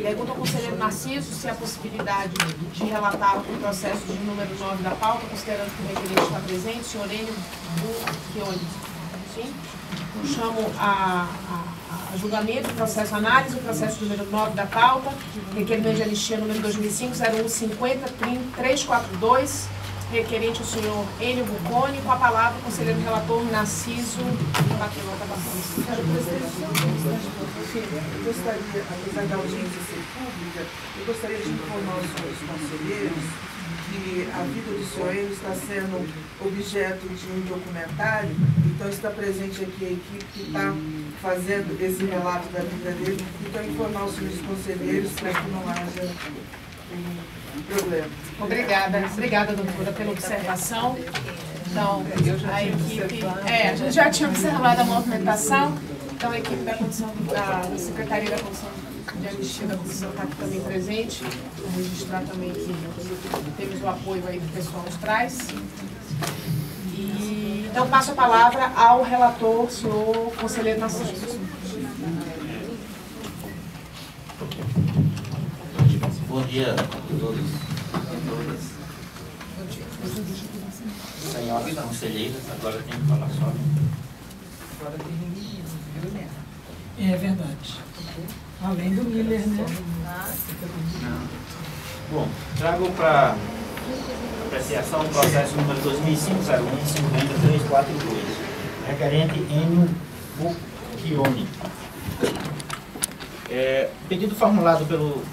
Pergunta ao conselheiro Narciso se há possibilidade de relatar o processo de número 9 da pauta, considerando que o requerente está presente, o senhor Enio Bucchione. Sim? Chamo a julgamento, processo análise, o processo número 9 da pauta, requerimento de anistia número 2005-0150-342, requerente o senhor Enio Bucchione, com a palavra o conselheiro relator Narciso Baquelota Barbosa. Eu gostaria, apesar da audiência ser pública, eu gostaria de informar os conselheiros que a vida do senhor Enio está sendo objeto de um documentário, então está presente aqui a equipe que está fazendo esse relato da vida dele, então informar os senhores conselheiros para que não haja problema. Obrigada, doutora, pela observação. Então, a equipe... a gente já tinha observado a movimentação, então a equipe da comissão, da Secretaria da Comissão de Anistia da Comissão está aqui também presente, vou registrar também que temos o apoio aí do pessoal nos traz. E, então, passo a palavra ao relator, senhor conselheiro Narciso. Bom dia a todos e todas. Senhoras conselheiras, agora tem que falar só. É verdade. Além do Miller, né? Bom, trago para apreciação o processo número 2005-01-50-342, requerente Enio Bucchione. Pedido formulado pelo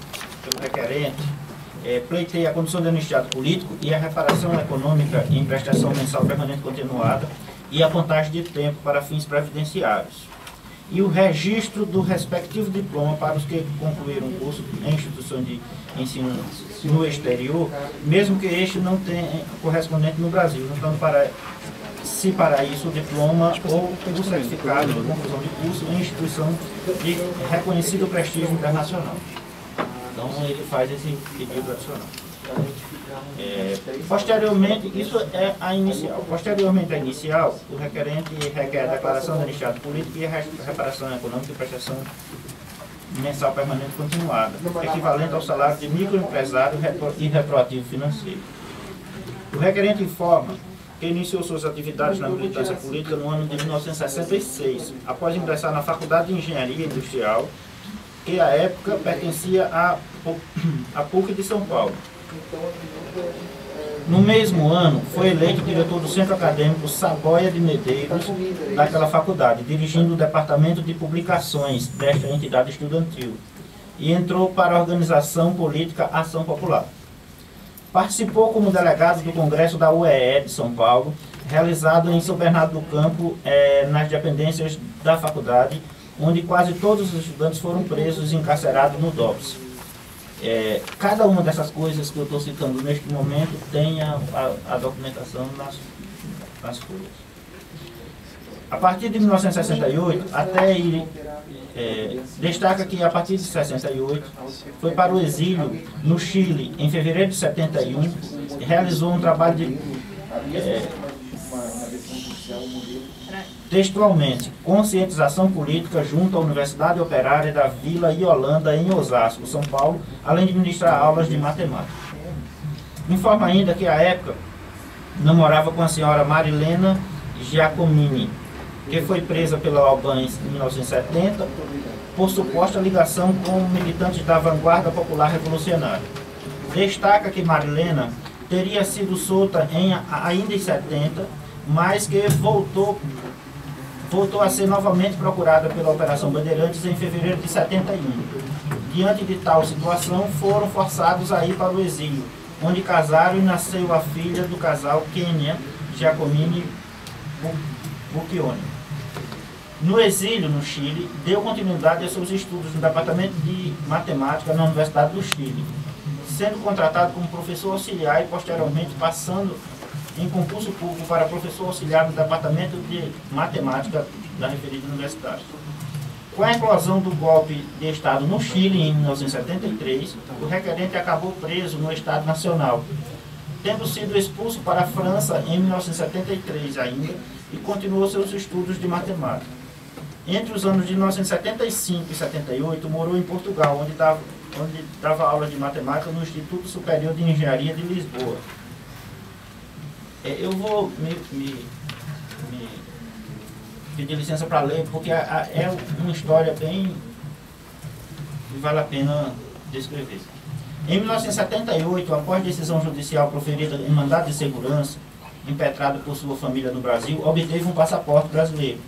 requerente pleiteia a condição de anistiado político e a reparação econômica em prestação mensal permanente continuada e a contagem de tempo para fins previdenciários. E o registro do respectivo diploma para os que concluíram o curso em instituição de ensino no exterior, mesmo que este não tenha correspondente no Brasil, então para isso o diploma ou o certificado de conclusão de curso em instituição de reconhecido prestígio internacional. Então ele faz esse pedido adicional. Posteriormente, isso é a inicial. Posteriormente à inicial, o requerente requer a declaração de anistiado político e a reparação econômica e prestação mensal permanente continuada, equivalente ao salário de microempresário e retroativo financeiro. O requerente informa que iniciou suas atividades na militância política no ano de 1966, após ingressar na Faculdade de Engenharia Industrial, que à época pertencia à PUC de São Paulo. No mesmo ano, foi eleito diretor do Centro Acadêmico Saboia de Medeiros, daquela faculdade, dirigindo o Departamento de Publicações desta entidade estudantil, e entrou para a organização política Ação Popular. Participou como delegado do Congresso da UEE de São Paulo, realizado em São Bernardo do Campo, nas dependências da faculdade, onde quase todos os estudantes foram presos e encarcerados no DOPS. Cada uma dessas coisas que eu estou citando neste momento tem a documentação nas folhas. A partir de 1968, até ele destaca que a partir de 68 foi para o exílio no Chile em fevereiro de 71 e realizou um trabalho de textualmente, conscientização política junto à Universidade Operária da Vila Iolanda, em Osasco, São Paulo, além de ministrar aulas de matemática. Informa ainda que, à época, namorava com a senhora Marilena Giacomini, que foi presa pela Albânia em 1970 por suposta ligação com militantes da Vanguarda Popular Revolucionária. Destaca que Marilena teria sido solta ainda em 70, mas que voltou a ser novamente procurada pela Operação Bandeirantes em fevereiro de 71. Diante de tal situação, foram forçados a ir para o exílio, onde casaram e nasceu a filha do casal Kênia Giacomini Bucchione. No exílio, no Chile, deu continuidade aos seus estudos no Departamento de Matemática na Universidade do Chile, sendo contratado como professor auxiliar e posteriormente passando em concurso público para professor auxiliar no Departamento de Matemática da referida universidade. Com a eclosão do golpe de Estado no Chile em 1973, o requerente acabou preso no Estado Nacional, tendo sido expulso para a França em 1973 ainda, e continuou seus estudos de matemática. Entre os anos de 1975 e 78, morou em Portugal, onde onde dava aula de matemática no Instituto Superior de Engenharia de Lisboa. Eu vou me pedir licença para ler, porque é uma história bem que vale a pena descrever. Em 1978, após decisão judicial proferida em mandado de segurança, impetrado por sua família no Brasil, obteve um passaporte brasileiro.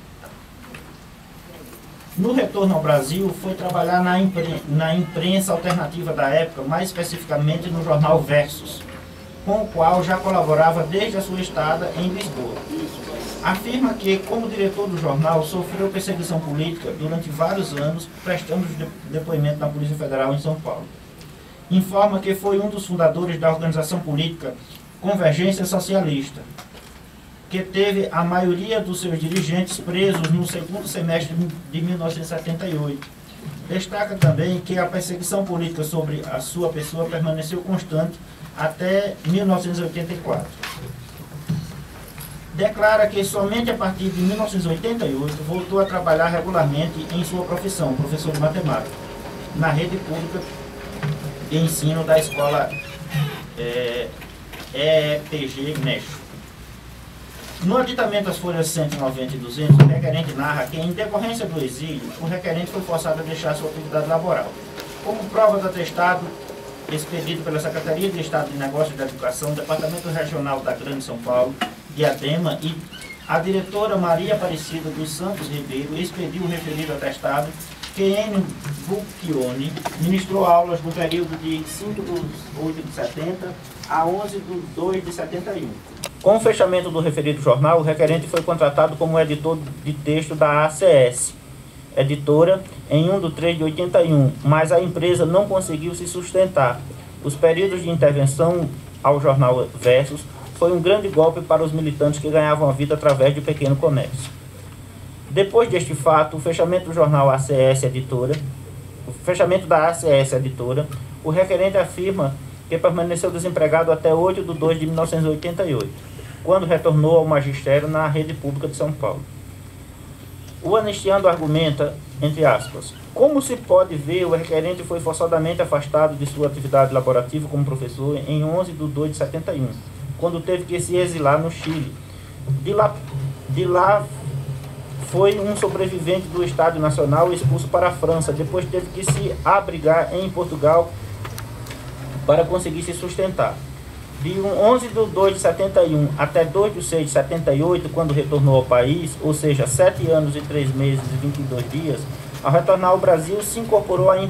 No retorno ao Brasil, foi trabalhar na imprensa alternativa da época, mais especificamente no jornal Versus, com o qual já colaborava desde a sua estada em Lisboa. Afirma que, como diretor do jornal, sofreu perseguição política durante vários anos, prestando depoimento na Polícia Federal em São Paulo. Informa que foi um dos fundadores da organização política Convergência Socialista, que teve a maioria dos seus dirigentes presos no segundo semestre de 1978. Destaca também que a perseguição política sobre a sua pessoa permaneceu constante até 1984. Declara que somente a partir de 1988 voltou a trabalhar regularmente em sua profissão, professor de matemática, na rede pública de ensino da escola EPG México. No aditamento às folhas 190 e 200, o requerente narra que, em decorrência do exílio, o requerente foi forçado a deixar sua atividade laboral. Como prova do atestado expedido pela Secretaria de Estado de Negócios e da Educação, Departamento Regional da Grande São Paulo, Diadema, e a diretora Maria Aparecida dos Santos Ribeiro expediu o referido atestado, que Enio Bucchione ministrou aulas no período de 5/8 de 70 a 11/2 de 71. Com o fechamento do referido jornal, o requerente foi contratado como editor de texto da ACS, editora, em 1/3 de 81, mas a empresa não conseguiu se sustentar. Os períodos de intervenção ao jornal Versus foi um grande golpe para os militantes que ganhavam a vida através de pequeno comércio. Depois deste fato, o fechamento do jornal ACS Editora, o requerente afirma que permaneceu desempregado até 8/2 de 1988, quando retornou ao magistério na rede pública de São Paulo. O anistiando argumenta, entre aspas, como se pode ver, o requerente foi forçadamente afastado de sua atividade laborativa como professor em 11/2 de 71, quando teve que se exilar no Chile. De lá foi um sobrevivente do Estado Nacional expulso para a França, depois teve que se abrigar em Portugal para conseguir se sustentar. De 11/2 de 71 até 2/6 de 78, quando retornou ao país, ou seja, 7 anos e 3 meses e 22 dias, ao retornar ao Brasil, se incorporou à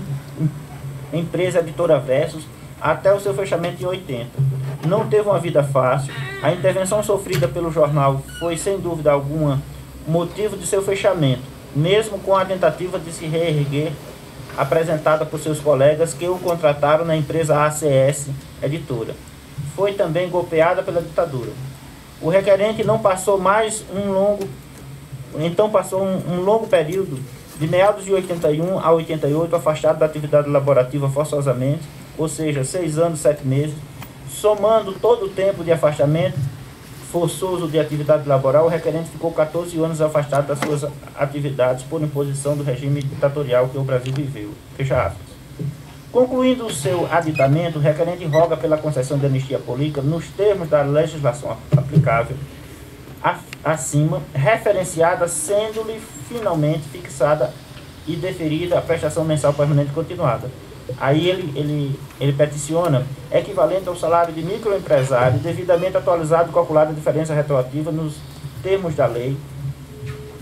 empresa editora Versus até o seu fechamento em 80. Não teve uma vida fácil. A intervenção sofrida pelo jornal foi, sem dúvida alguma, motivo de seu fechamento, mesmo com a tentativa de se reerguer apresentada por seus colegas que o contrataram na empresa ACS Editora. Foi também golpeada pela ditadura. O requerente não passou passou um longo período, de meados de 81 a 88, afastado da atividade laborativa forçosamente, ou seja, 6 anos e 7 meses, somando todo o tempo de afastamento forçoso de atividade laboral, o requerente ficou 14 anos afastado das suas atividades por imposição do regime ditatorial que o Brasil viveu. Fecha aspas. Concluindo o seu aditamento, o requerente roga pela concessão de anistia política nos termos da legislação aplicável acima, referenciada, sendo-lhe finalmente fixada e deferida a prestação mensal permanente continuada. Aí ele peticiona equivalente ao salário de microempresário, devidamente atualizado e calculado a diferença retroativa nos termos da lei,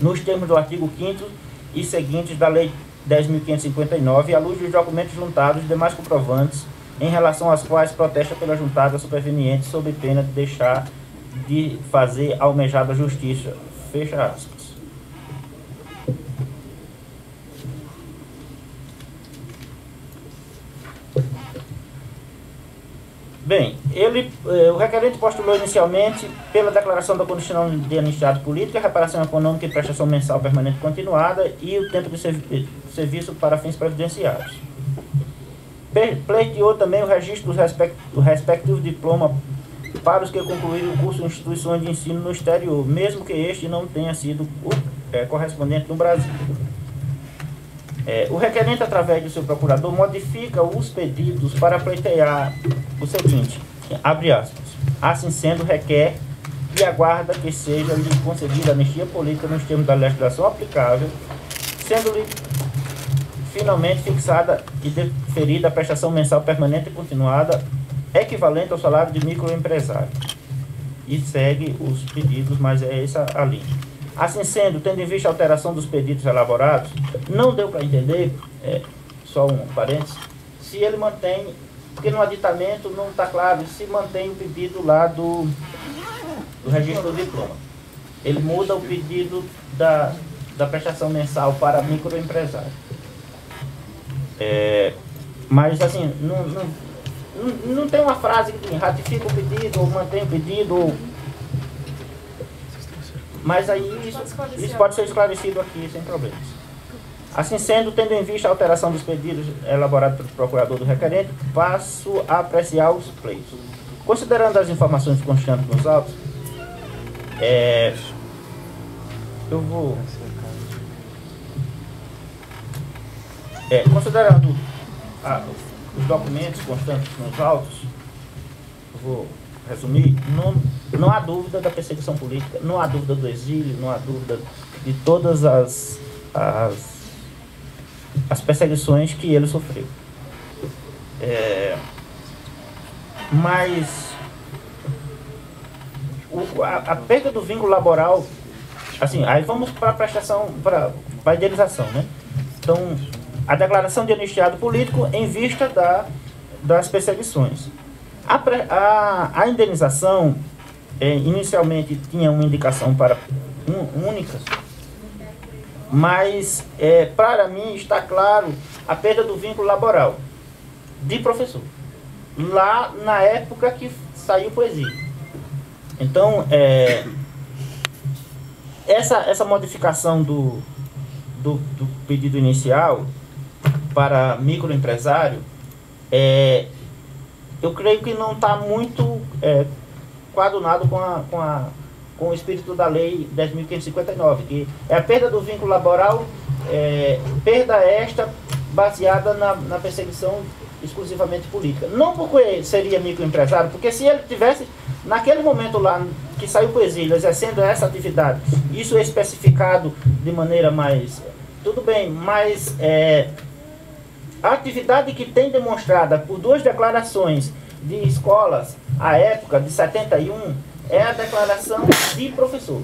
nos termos do artigo 5º e seguintes da Lei 10.559, à luz dos documentos juntados e demais comprovantes, em relação às quais protesta pela juntada superveniente, sob pena de deixar de fazer a almejada justiça. Fecha aspas. Bem, o requerente postulou inicialmente pela declaração da condição de anistiado política, reparação econômica e prestação mensal permanente continuada e o tempo de serviço para fins previdenciários. Pleiteou também o registro do respectivo diploma para os que concluíram o curso em instituições de ensino no exterior, mesmo que este não tenha sido correspondente no Brasil. O requerente, através do seu procurador, modifica os pedidos para pleitear o seguinte, abre aspas, assim sendo, requer e aguarda que seja-lhe concedida anistia política nos termos da legislação aplicável, sendo-lhe finalmente fixada e deferida a prestação mensal permanente e continuada equivalente ao salário de microempresário. E segue os pedidos, mas é essa a linha. Assim sendo, tendo em vista a alteração dos pedidos elaborados, não deu para entender, só um parênteses, se ele mantém, porque no aditamento não está claro se mantém o pedido lá do registro do diploma. Ele muda o pedido da prestação mensal para microempresário. Mas assim, não tem uma frase que ratifica o pedido ou mantém o pedido, mas aí isso pode ser esclarecido aqui sem problemas. Assim sendo, tendo em vista a alteração dos pedidos elaborados pelo procurador do requerente, passo a apreciar os pleitos. Considerando as informações constantes nos autos, eu vou... considerando os documentos constantes nos autos, vou resumir, não há dúvida da perseguição política, não há dúvida do exílio, não há dúvida de todas as perseguições que ele sofreu. Mas a perda do vínculo laboral, assim, aí vamos para a prestação, para a indenização, né? Então, a declaração de anistiado político em vista das perseguições. A indenização, inicialmente, tinha uma indicação para única, mas, para mim, está claro a perda do vínculo laboral de professor, lá na época que saiu para o exílio. Então, essa modificação do pedido inicial para microempresário, eu creio que não está muito coadunado com o espírito da lei 10.559, que é a perda do vínculo laboral, perda esta baseada na perseguição exclusivamente política. Não porque seria microempresário, porque se ele tivesse, naquele momento lá, que saiu para o exílio, exercendo essa atividade, isso é especificado de maneira mais... Tudo bem, mas a atividade que tem demonstrada por duas declarações de escolas, à época, de 71, é a declaração de professor.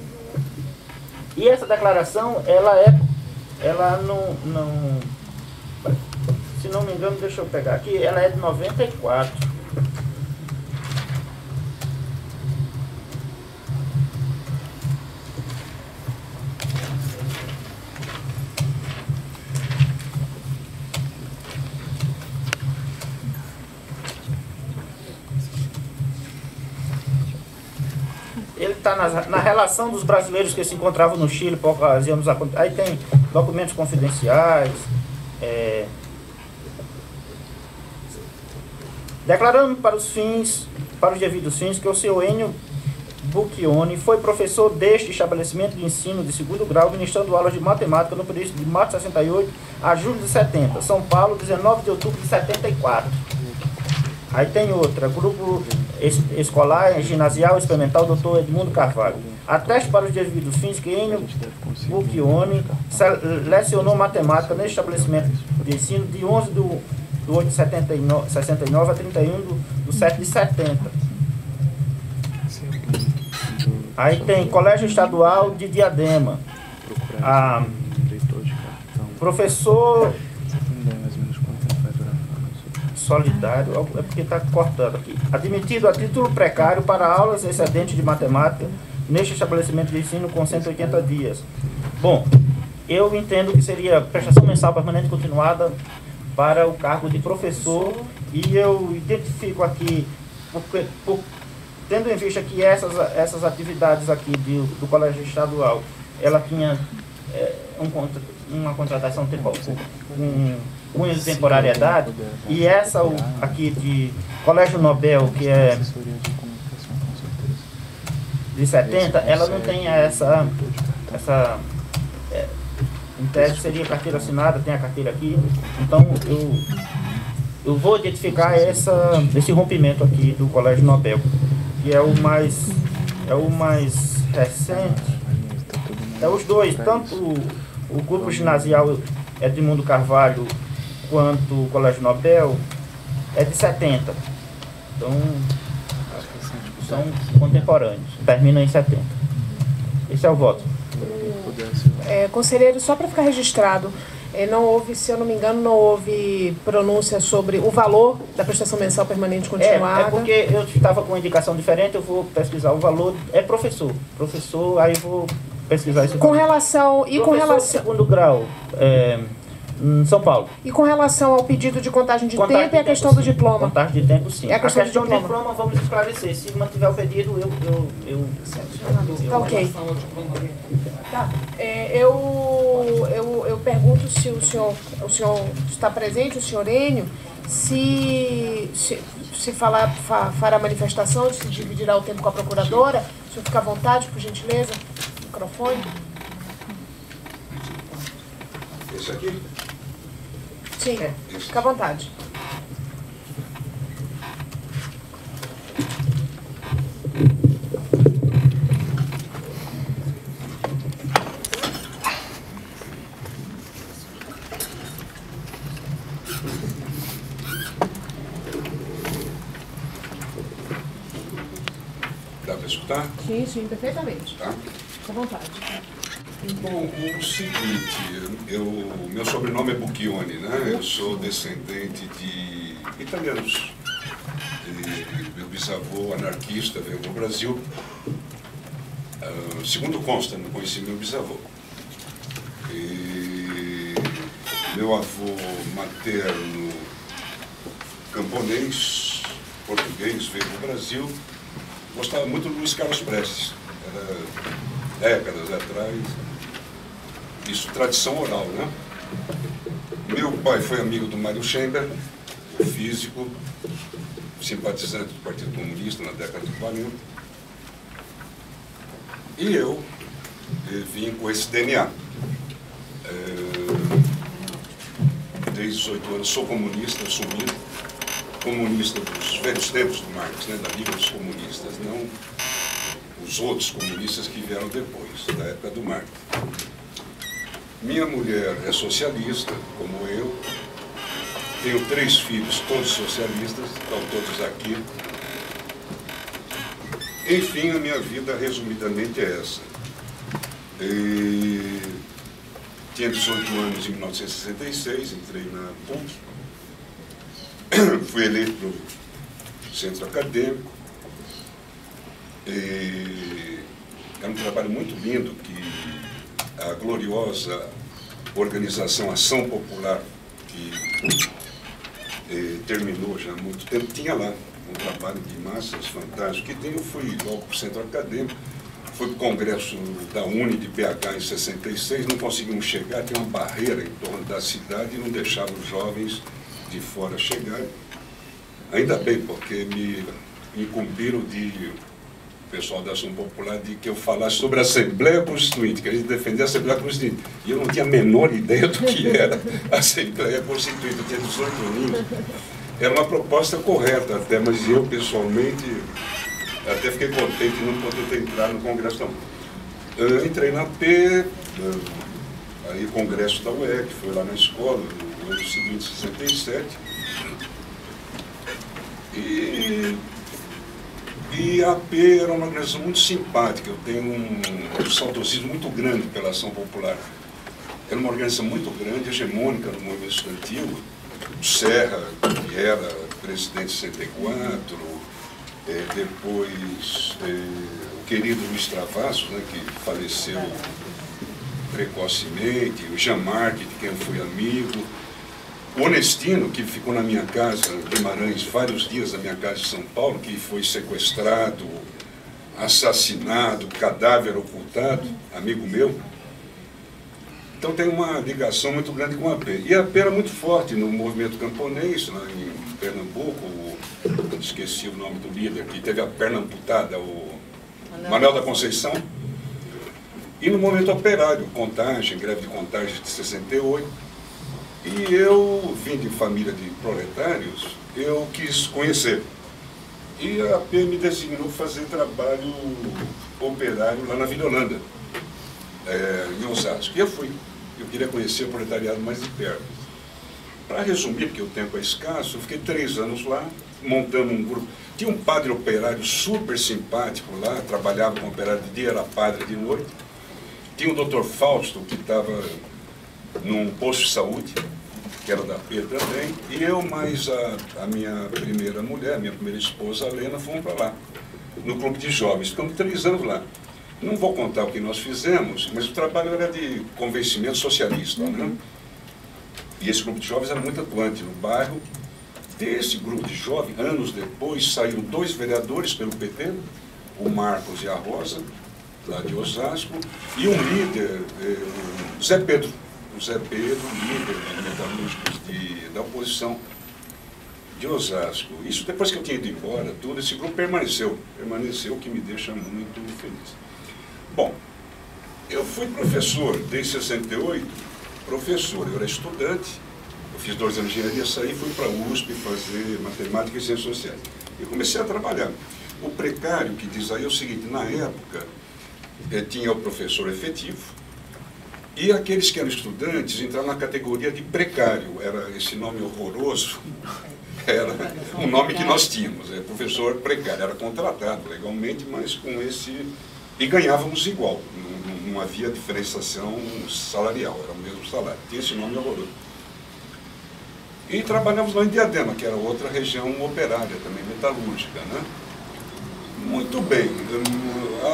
E essa declaração, ela não... Se não me engano, deixa eu pegar aqui, ela é de 94. Ele está na relação dos brasileiros que se encontravam no Chile por ocasião dos acontecimentos. Aí tem documentos confidenciais, declarando para os devidos fins, que o seu Enio Bucchione foi professor deste estabelecimento de ensino de segundo grau, ministrando aulas de matemática no período de março de 68 a julho de 70, São Paulo, 19 de outubro de 74. Aí tem outra, grupo escolar, ginasial, experimental, doutor Edmundo Carvalho. Ateste para os devidos fins que Enio Bucchione lecionou matemática neste estabelecimento de ensino de 11 de 8 de 69 a 31 de 7 de 70. Aí tem Colégio Estadual de Diadema. Professor solidário, é porque está cortando aqui. Admitido a título precário para aulas excedentes de matemática neste estabelecimento de ensino com 180 dias. Bom, eu entendo que seria prestação mensal permanente continuada para o cargo de professor, e eu identifico aqui, tendo em vista que essas atividades aqui do Colégio Estadual, ela tinha uma contratação com temporariedade, e essa aqui de Colégio Nobel, que é de 70, ela não tem Em tese seria carteira assinada, tem a carteira aqui. Então eu vou identificar esse rompimento aqui do Colégio Nobel, que é o mais recente. É os dois, tanto o grupo ginasial Edmundo Carvalho quanto o Colégio Nobel é de 70. Então são contemporâneos, terminam em 70. Esse é o voto. Conselheiro, só para ficar registrado, não houve, se eu não me engano, não houve pronúncia sobre o valor da prestação mensal permanente continuada. É porque eu estava com uma indicação diferente, eu vou pesquisar o valor. É professor, aí eu vou pesquisar esse valor. Com relação segundo grau, em São Paulo. E com relação ao pedido de contagem de tempo e a questão do diploma? Contagem de tempo, sim. A questão do diploma vamos esclarecer. Se mantiver o pedido, eu tá ok. Tá. Eu pergunto se o senhor está presente, o senhor Enio, se fará manifestação, se dividirá o tempo com a procuradora. O senhor fica à vontade, por gentileza. Microfone. Esse aqui? Sim, fica à vontade. Dá para escutar? Sim, perfeitamente. Tá. Fica à vontade. Bom, o seguinte, meu sobrenome é Bucchione, né? Eu sou descendente de italianos. Meu bisavô anarquista veio para o Brasil. Segundo consta, não conheci meu bisavô. E meu avô materno camponês, português, veio para o Brasil. Gostava muito do Luiz Carlos Prestes. Era décadas atrás. Isso, tradição oral, né? Meu pai foi amigo do Mário Schember, o físico, simpatizante do Partido Comunista na década de 40. E eu vim com esse DNA. Desde os 18 anos sou comunista, assumido. Comunista dos velhos tempos do Marx, né? Da Liga dos Comunistas, não os outros comunistas que vieram depois, da época do Marx. Minha mulher é socialista, como eu. Tenho 3 filhos, todos socialistas, estão todos aqui. Enfim, a minha vida, resumidamente, é essa. Tinha 18 anos em 1966, entrei na PUC. Fui eleito para o centro acadêmico. Era um trabalho muito lindo que a gloriosa organização Ação Popular, que terminou já há muito tempo, tinha lá um trabalho de massas fantástico. Eu fui logo para o centro acadêmico, fui para o congresso da Uni de BH em 66, não conseguimos chegar, tinha uma barreira em torno da cidade e não deixava os jovens de fora chegarem. Ainda bem, porque me incumbiram o pessoal da Ação Popular de que eu falasse sobre a Assembleia Constituinte, que a gente defendia a Assembleia Constituinte. E eu não tinha a menor ideia do que era a Assembleia Constituinte, eu tinha 18 anos. Era uma proposta correta até, mas eu, pessoalmente, até fiquei contente de não poder entrar no Congresso, não. Eu entrei na P, aí o Congresso da UEC, foi lá na escola, no ano seguinte, 67. E a AP era uma organização muito simpática, eu tenho um saudosismo muito grande pela Ação Popular. Era uma organização muito grande, hegemônica no movimento estudantil. O Serra, que era presidente de 64, depois o querido Luiz Travassos, né, que faleceu precocemente, o Jean Marc, de quem eu fui amigo, o Onestino, que ficou na minha casa, Guimarães, vários dias na minha casa de São Paulo, que foi sequestrado, assassinado, cadáver ocultado, amigo meu. Então tem uma ligação muito grande com a AP. E a AP era muito forte no movimento camponês, lá em Pernambuco, esqueci o nome do líder, que teve a perna amputada, o Manuel da Conceição. E no momento operário, Contagem, greve de Contagem de 68, e eu vim de família de proletários, eu quis conhecer. E a AP me designou fazer trabalho operário lá na Vila Holanda, em Osasco. E eu fui. Eu queria conhecer o proletariado mais de perto. Para resumir, porque o tempo é escasso, eu fiquei 3 anos lá, montando um grupo. Tinha um padre operário super simpático lá, trabalhava com operário de dia, era padre de noite. Tinha o Dr. Fausto, que estava num posto de saúde, que era da AP também, e eu mais a minha primeira mulher, minha primeira esposa, a Lena, fomos para lá, no clube de jovens. Ficamos 3 anos lá. Não vou contar o que nós fizemos, mas o trabalho era de convencimento socialista, né? E esse grupo de jovens era muito atuante no bairro. Desse grupo de jovens, anos depois, saíram 2 vereadores pelo PT, o Marcos e a Rosa, lá de Osasco, e um líder, o Zé Pedro. O Zé Pedro, líder de metalúrgicos da oposição de Osasco. Isso depois que eu tinha ido embora, tudo, esse grupo permaneceu, o que me deixa muito feliz. Bom, eu fui professor desde 68, eu era estudante, eu fiz 2 anos de engenharia, saí, fui para a USP fazer matemática e ciências sociais. E comecei a trabalhar. O precário que diz aí é o seguinte, na época, tinha o professor efetivo, e aqueles que eram estudantes entraram na categoria de precário, era esse nome horroroso, era um nome que nós tínhamos, professor precário, era contratado legalmente, mas com esse... E ganhávamos igual, não havia diferenciação salarial, era o mesmo salário, tinha esse nome horroroso. E trabalhávamos lá em Diadema, que era outra região operária também, metalúrgica, né? Muito bem,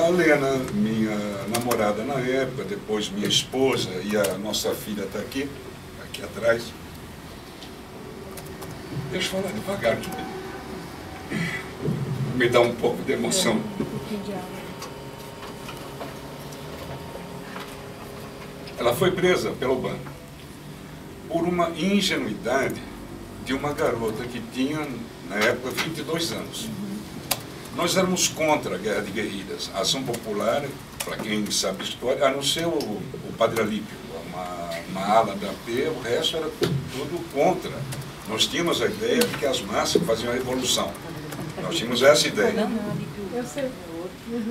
a Lena, minha namorada na época, depois minha esposa e a nossa filha está aqui atrás. Deixa eu falar devagar, me dá um pouco de emoção. Ela foi presa pelo banco por uma ingenuidade de uma garota que tinha, na época, 22 anos. Nós éramos contra a guerra de guerrilhas. A ação popular, para quem sabe a história, a não ser o Padre Alípio, uma ala da AP, o resto era tudo contra. Nós tínhamos a ideia de que as massas faziam a revolução. Nós tínhamos essa ideia. Eu sei.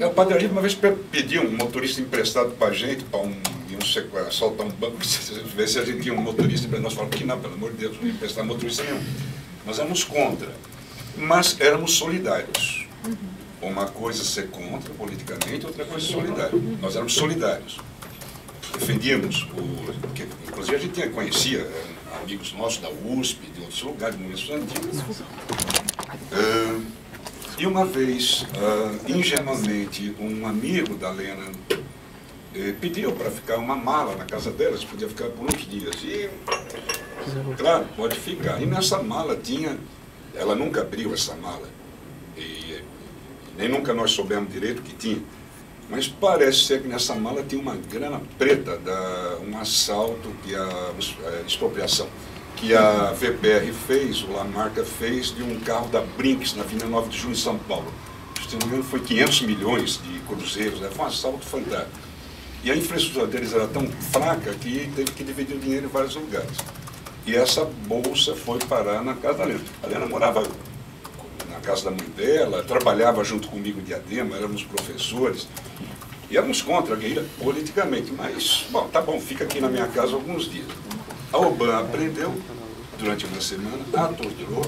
O Padre Alípio uma vez pediu um motorista emprestado para a gente, para assaltar um banco, ver se a gente tinha um motorista, para nós falamos que não, pelo amor de Deus, não ia emprestar motorista nenhum. Nós éramos contra, mas éramos solidários. Uma coisa ser contra politicamente, outra coisa solidário. Nós éramos solidários. Defendíamos, porque inclusive a gente conhecia amigos nossos da USP, de outros lugares, de movimentos antigos. E uma vez, ingenuamente, um amigo da Lena pediu para ficar uma mala na casa dela, se podia ficar por uns dias. E, claro, pode ficar. E nessa mala tinha, ela nunca abriu essa mala, e nem nunca nós soubemos direito o que tinha, mas parece ser que nessa mala tinha uma grana preta, um assalto, expropriação, que a VPR fez, o Lamarca fez, de um carro da Brinks, na Avenida 9 de Junho, em São Paulo. Se não me engano, foi 500 milhões de cruzeiros, foi um assalto fantástico. E a infraestrutura deles era tão fraca que teve que dividir o dinheiro em vários lugares. E essa bolsa foi parar na casa da Lena. A Lena morava na casa da mãe dela, trabalhava junto comigo em Diadema, éramos professores. E éramos contra a guerrilha politicamente, mas, bom, tá bom, fica aqui na minha casa alguns dias. A Oban aprendeu, durante uma semana, a torturou.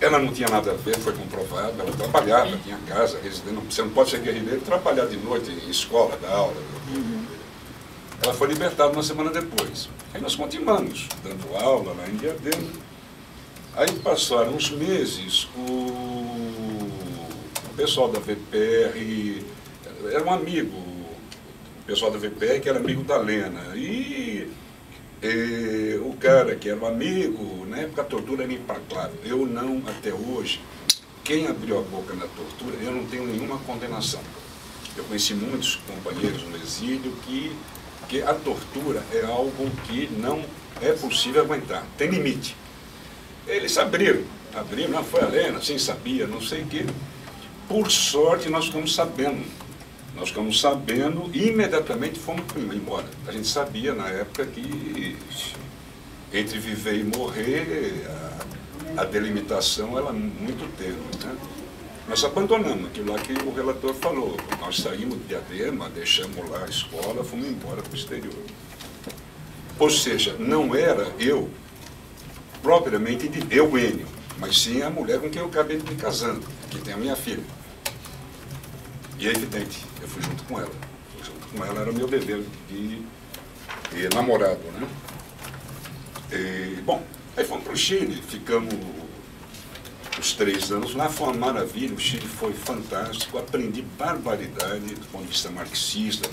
Ela não tinha nada a ver, foi comprovado, ela trabalhava, tinha casa, residência, você não pode ser guerrilheiro e trabalhar de noite em escola, dar aula. Ela foi libertada uma semana depois. Aí nós continuamos dando aula lá em Diadema. Aí passaram uns meses, o pessoal da VPR, era um amigo, o pessoal da VPR que era amigo da Lena, e o cara que era um amigo, na época a tortura era implacável. Eu não, até hoje, quem abriu a boca na tortura, eu não tenho nenhuma condenação. Eu conheci muitos companheiros no exílio que a tortura é algo que não é possível aguentar, tem limite. Eles abriram, Abrimos, não, foi a Helena, sem sabia, não sei o quê. Por sorte, nós ficamos sabendo. Nós ficamos sabendo e imediatamente fomos embora. A gente sabia, na época, que entre viver e morrer, a delimitação era muito tênue, né? Nós abandonamos aquilo lá que o relator falou. Nós saímos de Diadema, deixamos lá a escola, fomos embora para o exterior. Ou seja, não era eu, propriamente eu, Enio, mas sim a mulher com quem eu acabei me casando, que tem a minha filha. E é evidente, eu fui junto com ela. Fui junto com ela, era meu bebê de namorado, né? E, bom, aí fomos para o Chile, ficamos os 3 anos lá, foi uma maravilha, o Chile foi fantástico, aprendi barbaridade do ponto de vista marxista,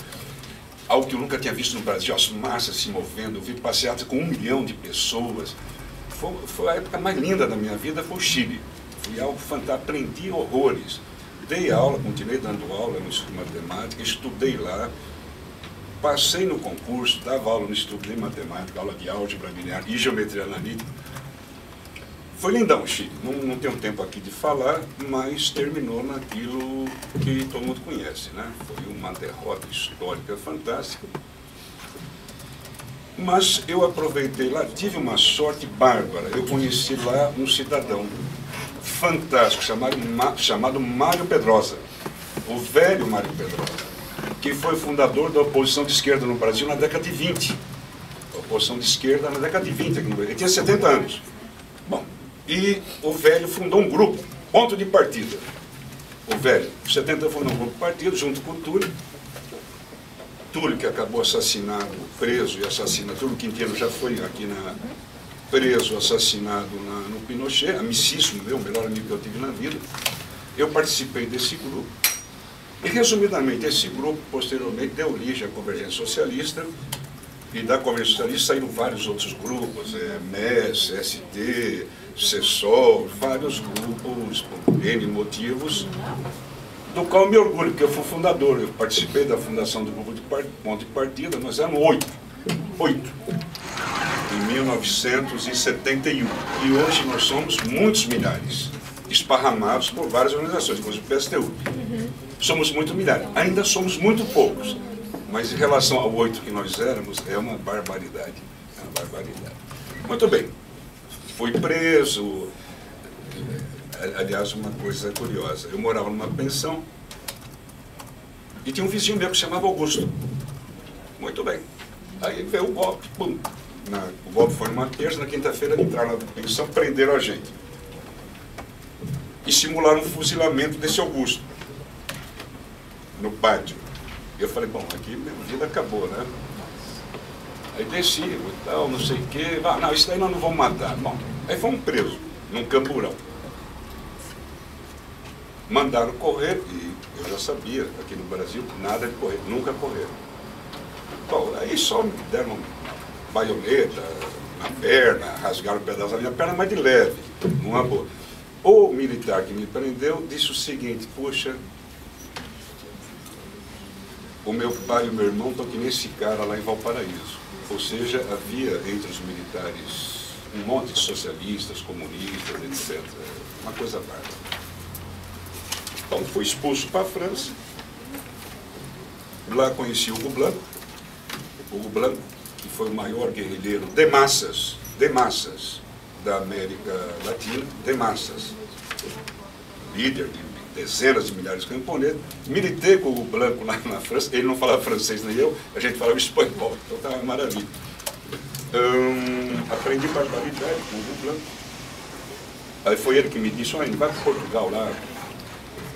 algo que eu nunca tinha visto no Brasil, as massas se movendo, eu vi passeatas com 1 milhão de pessoas. Foi a época mais linda da minha vida, foi o Chile. Foi algo fantástico, aprendi horrores. Dei aula, continuei dando aula no Instituto de Matemática, estudei lá, passei no concurso, dava aula no Instituto de Matemática, aula de álgebra linear e geometria analítica. Foi lindão o Chile, não tenho tempo aqui de falar, mas terminou naquilo que todo mundo conhece, né? Foi uma derrota histórica fantástica. Mas eu aproveitei lá, tive uma sorte bárbara. Eu conheci lá um cidadão fantástico chamado Mário Pedrosa, o velho Mário Pedrosa, que foi fundador da oposição de esquerda no Brasil na década de 20. A oposição de esquerda na década de 20 aqui no Brasil. Ele tinha 70 anos. Bom, e o velho fundou um grupo, ponto de partida. O velho, 70 fundou um grupo de partido junto com o Túlio. Túlio, que acabou assassinado, preso e assassinado. Túlio Quintino já foi aqui preso, assassinado no Pinochet, amicíssimo meu, o melhor amigo que eu tive na vida. Eu participei desse grupo. E, resumidamente, esse grupo, posteriormente, deu origem à Convergência Socialista. E da Convergência Socialista saíram vários outros grupos, MES, ST, CESOL, vários grupos, por N motivos, do qual eu me orgulho, porque eu fui fundador. Eu participei da fundação do grupo de ponto de partida, nós éramos 8, em 1971. E hoje nós somos muitos milhares, esparramados por várias organizações, inclusive o PSTU. Somos muito milhares, ainda somos muito poucos, mas em relação ao 8 que nós éramos, é uma barbaridade. É uma barbaridade. Muito bem, fui preso. Aliás, uma coisa curiosa, eu morava numa pensão e tinha um vizinho meu que se chamava Augusto. Muito bem. Aí veio o golpe, pum. O golpe foi numa terça, na quinta-feira entraram na pensão, prenderam a gente. E simularam um fuzilamento desse Augusto, no pátio. Eu falei, bom, aqui minha vida acabou, né? Aí desci e tal, não sei o quê. Ah, não, isso daí nós não vamos matar. Bom, aí fomos presos, num camburão. Mandaram correr, e eu já sabia, aqui no Brasil, nada de correr, nunca correram. Bom, aí só me deram uma baioneta na perna, rasgaram um pedaço da minha perna, mas de leve, numa boa. O militar que me prendeu disse o seguinte, poxa, o meu pai e o meu irmão estão que nem esse cara lá em Valparaíso. Ou seja, havia entre os militares um monte de socialistas, comunistas, etc. Uma coisa bárbara. Então, foi expulso para a França. Lá conheci o Hugo Blanco, que foi o maior guerrilheiro de massas da América Latina, de massas. Líder de dezenas de milhares de camponeses. Militei com o Hugo Blanco lá na França. Ele não falava francês nem eu, a gente falava espanhol, então estava maravilha. Aprendi barbaridade com o Hugo Blanco. Aí foi ele que me disse, olha, vai para Portugal lá,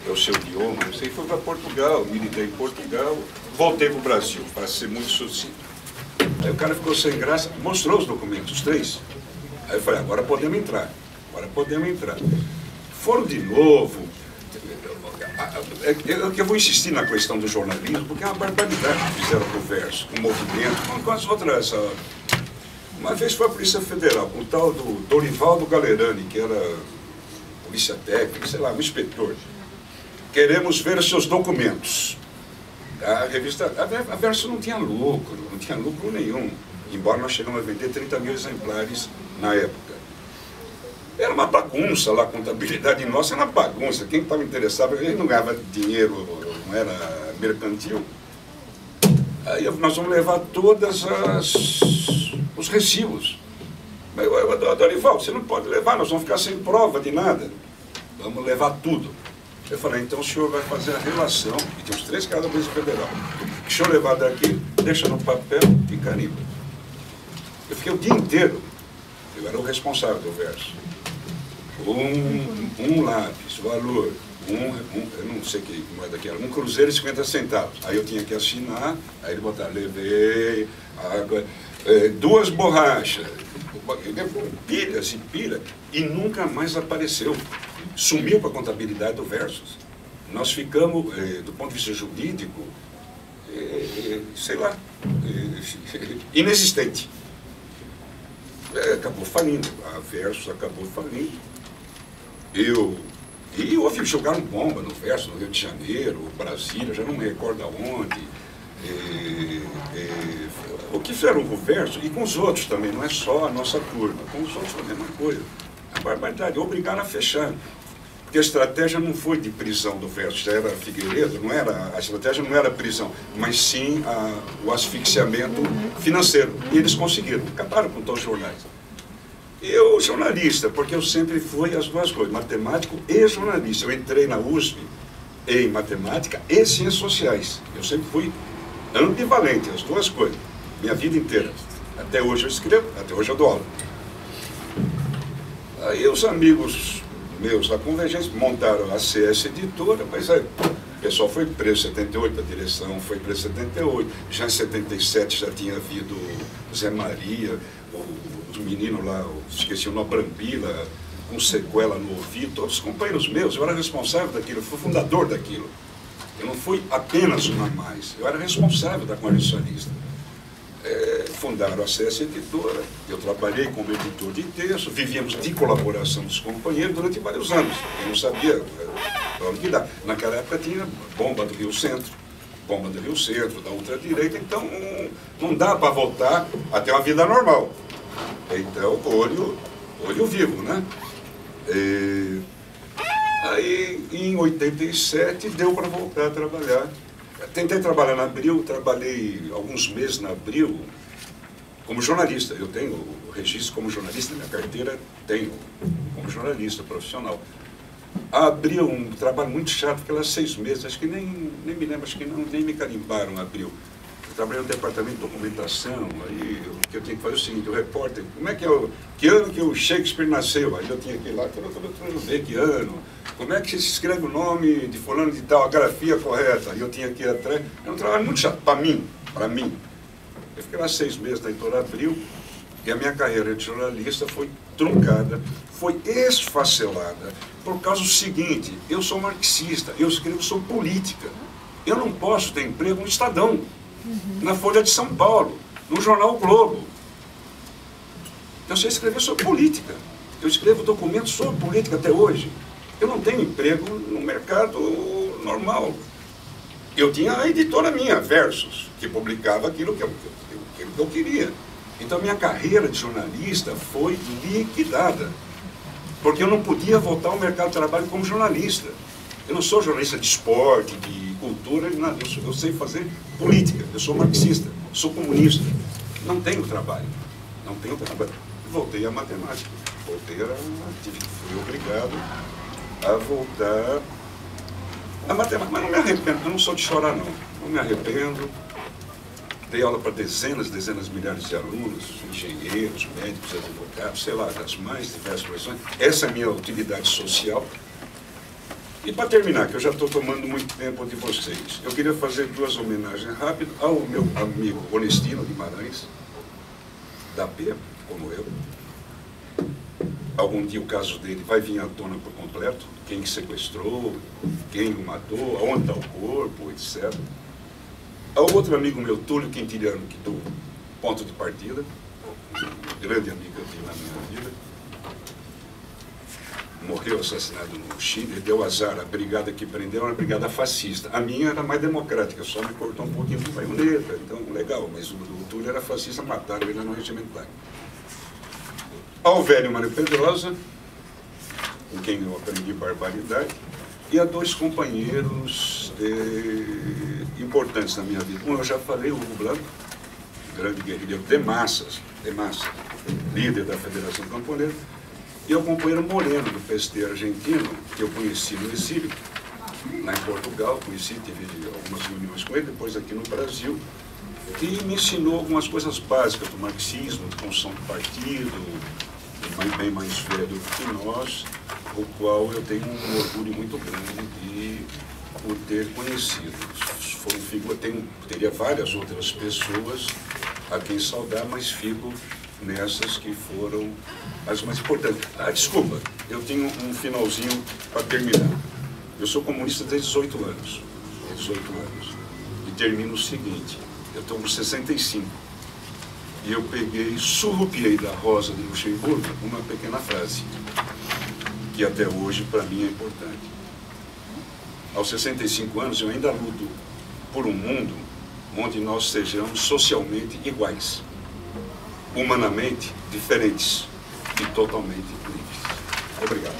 é o seu idioma, não sei, fui para Portugal, militei em Portugal, voltei para o Brasil, para ser muito sucinto. Aí o cara ficou sem graça, mostrou os documentos, os 3. Aí eu falei, agora podemos entrar, Foram de novo. Eu vou insistir na questão do jornalismo, porque é uma barbaridade que fizeram com o Verso, com o movimento, com as outras. Uma vez foi a Polícia Federal, com o tal do Dorivaldo Galerani, que era polícia técnica, sei lá, um inspetor. Queremos ver os seus documentos. A revista, a Verso não tinha lucro nenhum, embora nós chegamos a vender 30 mil exemplares na época. Era uma bagunça lá, a contabilidade nossa era uma bagunça. Quem estava interessado, ele não ganhava dinheiro, não era mercantil. Aí nós vamos levar todos os recibos. Mas Dorival, você não pode levar, nós vamos ficar sem prova de nada. Vamos levar tudo. Eu falei, então o senhor vai fazer a relação, e tem os 3 caras da Polícia Federal. O que o senhor levar daqui, deixa no papel e carimba. Eu fiquei o dia inteiro, eu era o responsável do verso. Um lápis, valor, eu não sei que moeda que era, 1 cruzeiro e 50 centavos. Aí eu tinha que assinar, aí ele botava, levei, água, 2 borrachas, pilhas e pilhas, e nunca mais apareceu. Sumiu para a contabilidade do Versus. Nós ficamos, do ponto de vista jurídico, sei lá, inexistente. Acabou falindo, a Versus acabou falindo. E houve, jogaram bomba no Versus, no Rio de Janeiro, Brasília, já não me recordo aonde. O que fizeram com o Versus, e com os outros também, não é só a nossa turma, com os outros foi a mesma coisa. A barbaridade, obrigaram a fechar. Porque a estratégia não foi de prisão do Versus, era Figueiredo, não era, a estratégia não era prisão, mas sim o asfixiamento financeiro. E eles conseguiram, acabaram com todos os jornais. Eu, jornalista, porque eu sempre fui as 2 coisas, matemático e jornalista. Eu entrei na USP em matemática e ciências sociais. Eu sempre fui ambivalente, as 2 coisas, minha vida inteira. Até hoje eu escrevo, até hoje eu dou aula. Aí os amigos meus da Convergência montaram a CS Editora, mas aí o pessoal foi preso em 78, a direção foi presa em 78, já em 77 já tinha havido Zé Maria, os meninos lá, esqueci o nome, Brambila, com sequela no ouvido, todos os companheiros meus, eu era responsável daquilo, eu fui fundador daquilo. Eu não fui apenas uma a mais, eu era responsável da Convencionalista. Fundaram a CS Editora, eu trabalhei como editor de texto, vivíamos de colaboração dos companheiros durante vários anos. Eu não sabia para onde dar. Naquela época tinha bomba do Rio Centro, da ultradireita, então não dá para voltar a ter uma vida normal. Então, olho vivo, né? Aí, em 87, deu para voltar a trabalhar. Tentei trabalhar na Abril, trabalhei alguns meses na Abril como jornalista. Eu tenho o registro como jornalista, minha carteira tenho como jornalista profissional. A Abril, um trabalho muito chato, porque ela 6 meses, acho que nem me lembro, acho que nem me carimbaram a Abril. Eu trabalhei no departamento de documentação, aí o que eu tinha que fazer é o seguinte, o repórter, que ano que o Shakespeare nasceu? Aí eu tinha que ir lá, ver que ano, como é que se escreve o nome de fulano de tal, a grafia correta? Aí eu tinha que ir atrás, é um trabalho muito chato, para mim. Eu fiquei lá 6 meses na Editora Abril, e a minha carreira de jornalista foi truncada, foi esfacelada, por causa do seguinte, eu sou marxista, eu escrevo sobre política, eu não posso ter emprego no Estadão, na Folha de São Paulo, no Jornal o Globo. Eu sei escrever sobre política, eu escrevo documentos sobre política até hoje. Eu não tenho emprego no mercado normal. Eu tinha a editora minha, Versus, que publicava aquilo que eu queria. Então minha carreira de jornalista foi liquidada, porque eu não podia voltar ao mercado de trabalho como jornalista. Eu não sou jornalista de esporte, de cultura, nada. Eu sei fazer política, eu sou marxista, sou comunista. Não tenho trabalho. Voltei à matemática. Fui obrigado a voltar à matemática. Mas não me arrependo, eu não sou de chorar, não. Não me arrependo. Dei aula para dezenas de milhares de alunos, engenheiros, médicos, advogados, sei lá, das mais diversas profissões. Essa é a minha utilidade social. E para terminar, que eu já estou tomando muito tempo de vocês, eu queria fazer 2 homenagens rápidas ao meu amigo Onestino Guimarães, da P, como eu. Algum dia o caso dele vai vir à tona por completo, quem sequestrou, quem o matou, aonde está o corpo, etc. Ao outro amigo meu, Túlio Quintiliano, que do ponto de partida, um grande amigo que eu tive na minha vida, morreu assassinado no Chile, deu azar, a brigada que prendeu era uma brigada fascista. A minha era mais democrática, só me cortou um pouquinho de baioneta, então legal, mas o Túlio era fascista, mataram ele no regimento lá. Ao velho Mário Pedrosa, com quem eu aprendi barbaridade, e a 2 companheiros importantes na minha vida. Um eu já falei, o Hugo Blanco, grande guerrilheiro de massas, líder da Federação Camponesa, e o companheiro Moreno, do PST argentino, que eu conheci no exílio, lá em Portugal, tive algumas reuniões com ele, depois aqui no Brasil, que me ensinou algumas coisas básicas do marxismo, de construção do partido, bem mais velho do que nós, o qual eu tenho um orgulho muito grande de o ter conhecido. Teria várias outras pessoas a quem saudar, mas fico nessas que foram as mais importantes. Desculpa, eu tenho um finalzinho para terminar. Eu sou comunista desde 18 anos. E termino o seguinte, eu estou com 65. E eu surrupiei da Rosa de Luxemburgo uma pequena frase, que até hoje para mim é importante. Aos 65 anos eu ainda luto por um mundo onde nós sejamos socialmente iguais, humanamente diferentes e totalmente livres. Obrigado.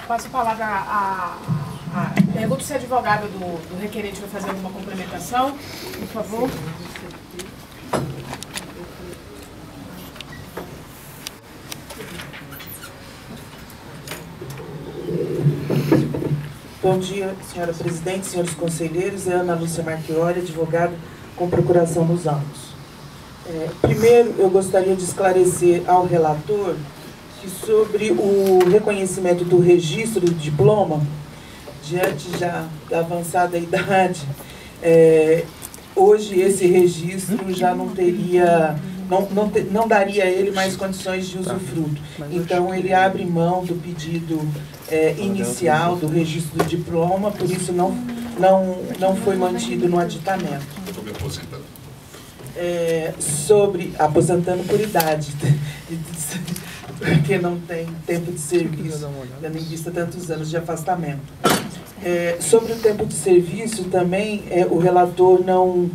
Passo a palavra a pergunto se a advogada do requerente vai fazer alguma complementação, por favor. Bom dia, senhora presidente, senhores conselheiros. É Ana Lúcia Marchiori, advogada com procuração nos autos. Primeiro, eu gostaria de esclarecer ao relator que sobre o reconhecimento do registro do diploma, diante já da avançada idade, hoje esse registro já não teria, não daria a ele mais condições de usufruto. Então ele abre mão do pedido inicial do registro do diploma, por isso não foi mantido no aditamento. Eu estou me aposentando. Aposentando por idade, porque não tem tempo de serviço, tendo em vista tantos anos de afastamento. Sobre o tempo de serviço também, o relator não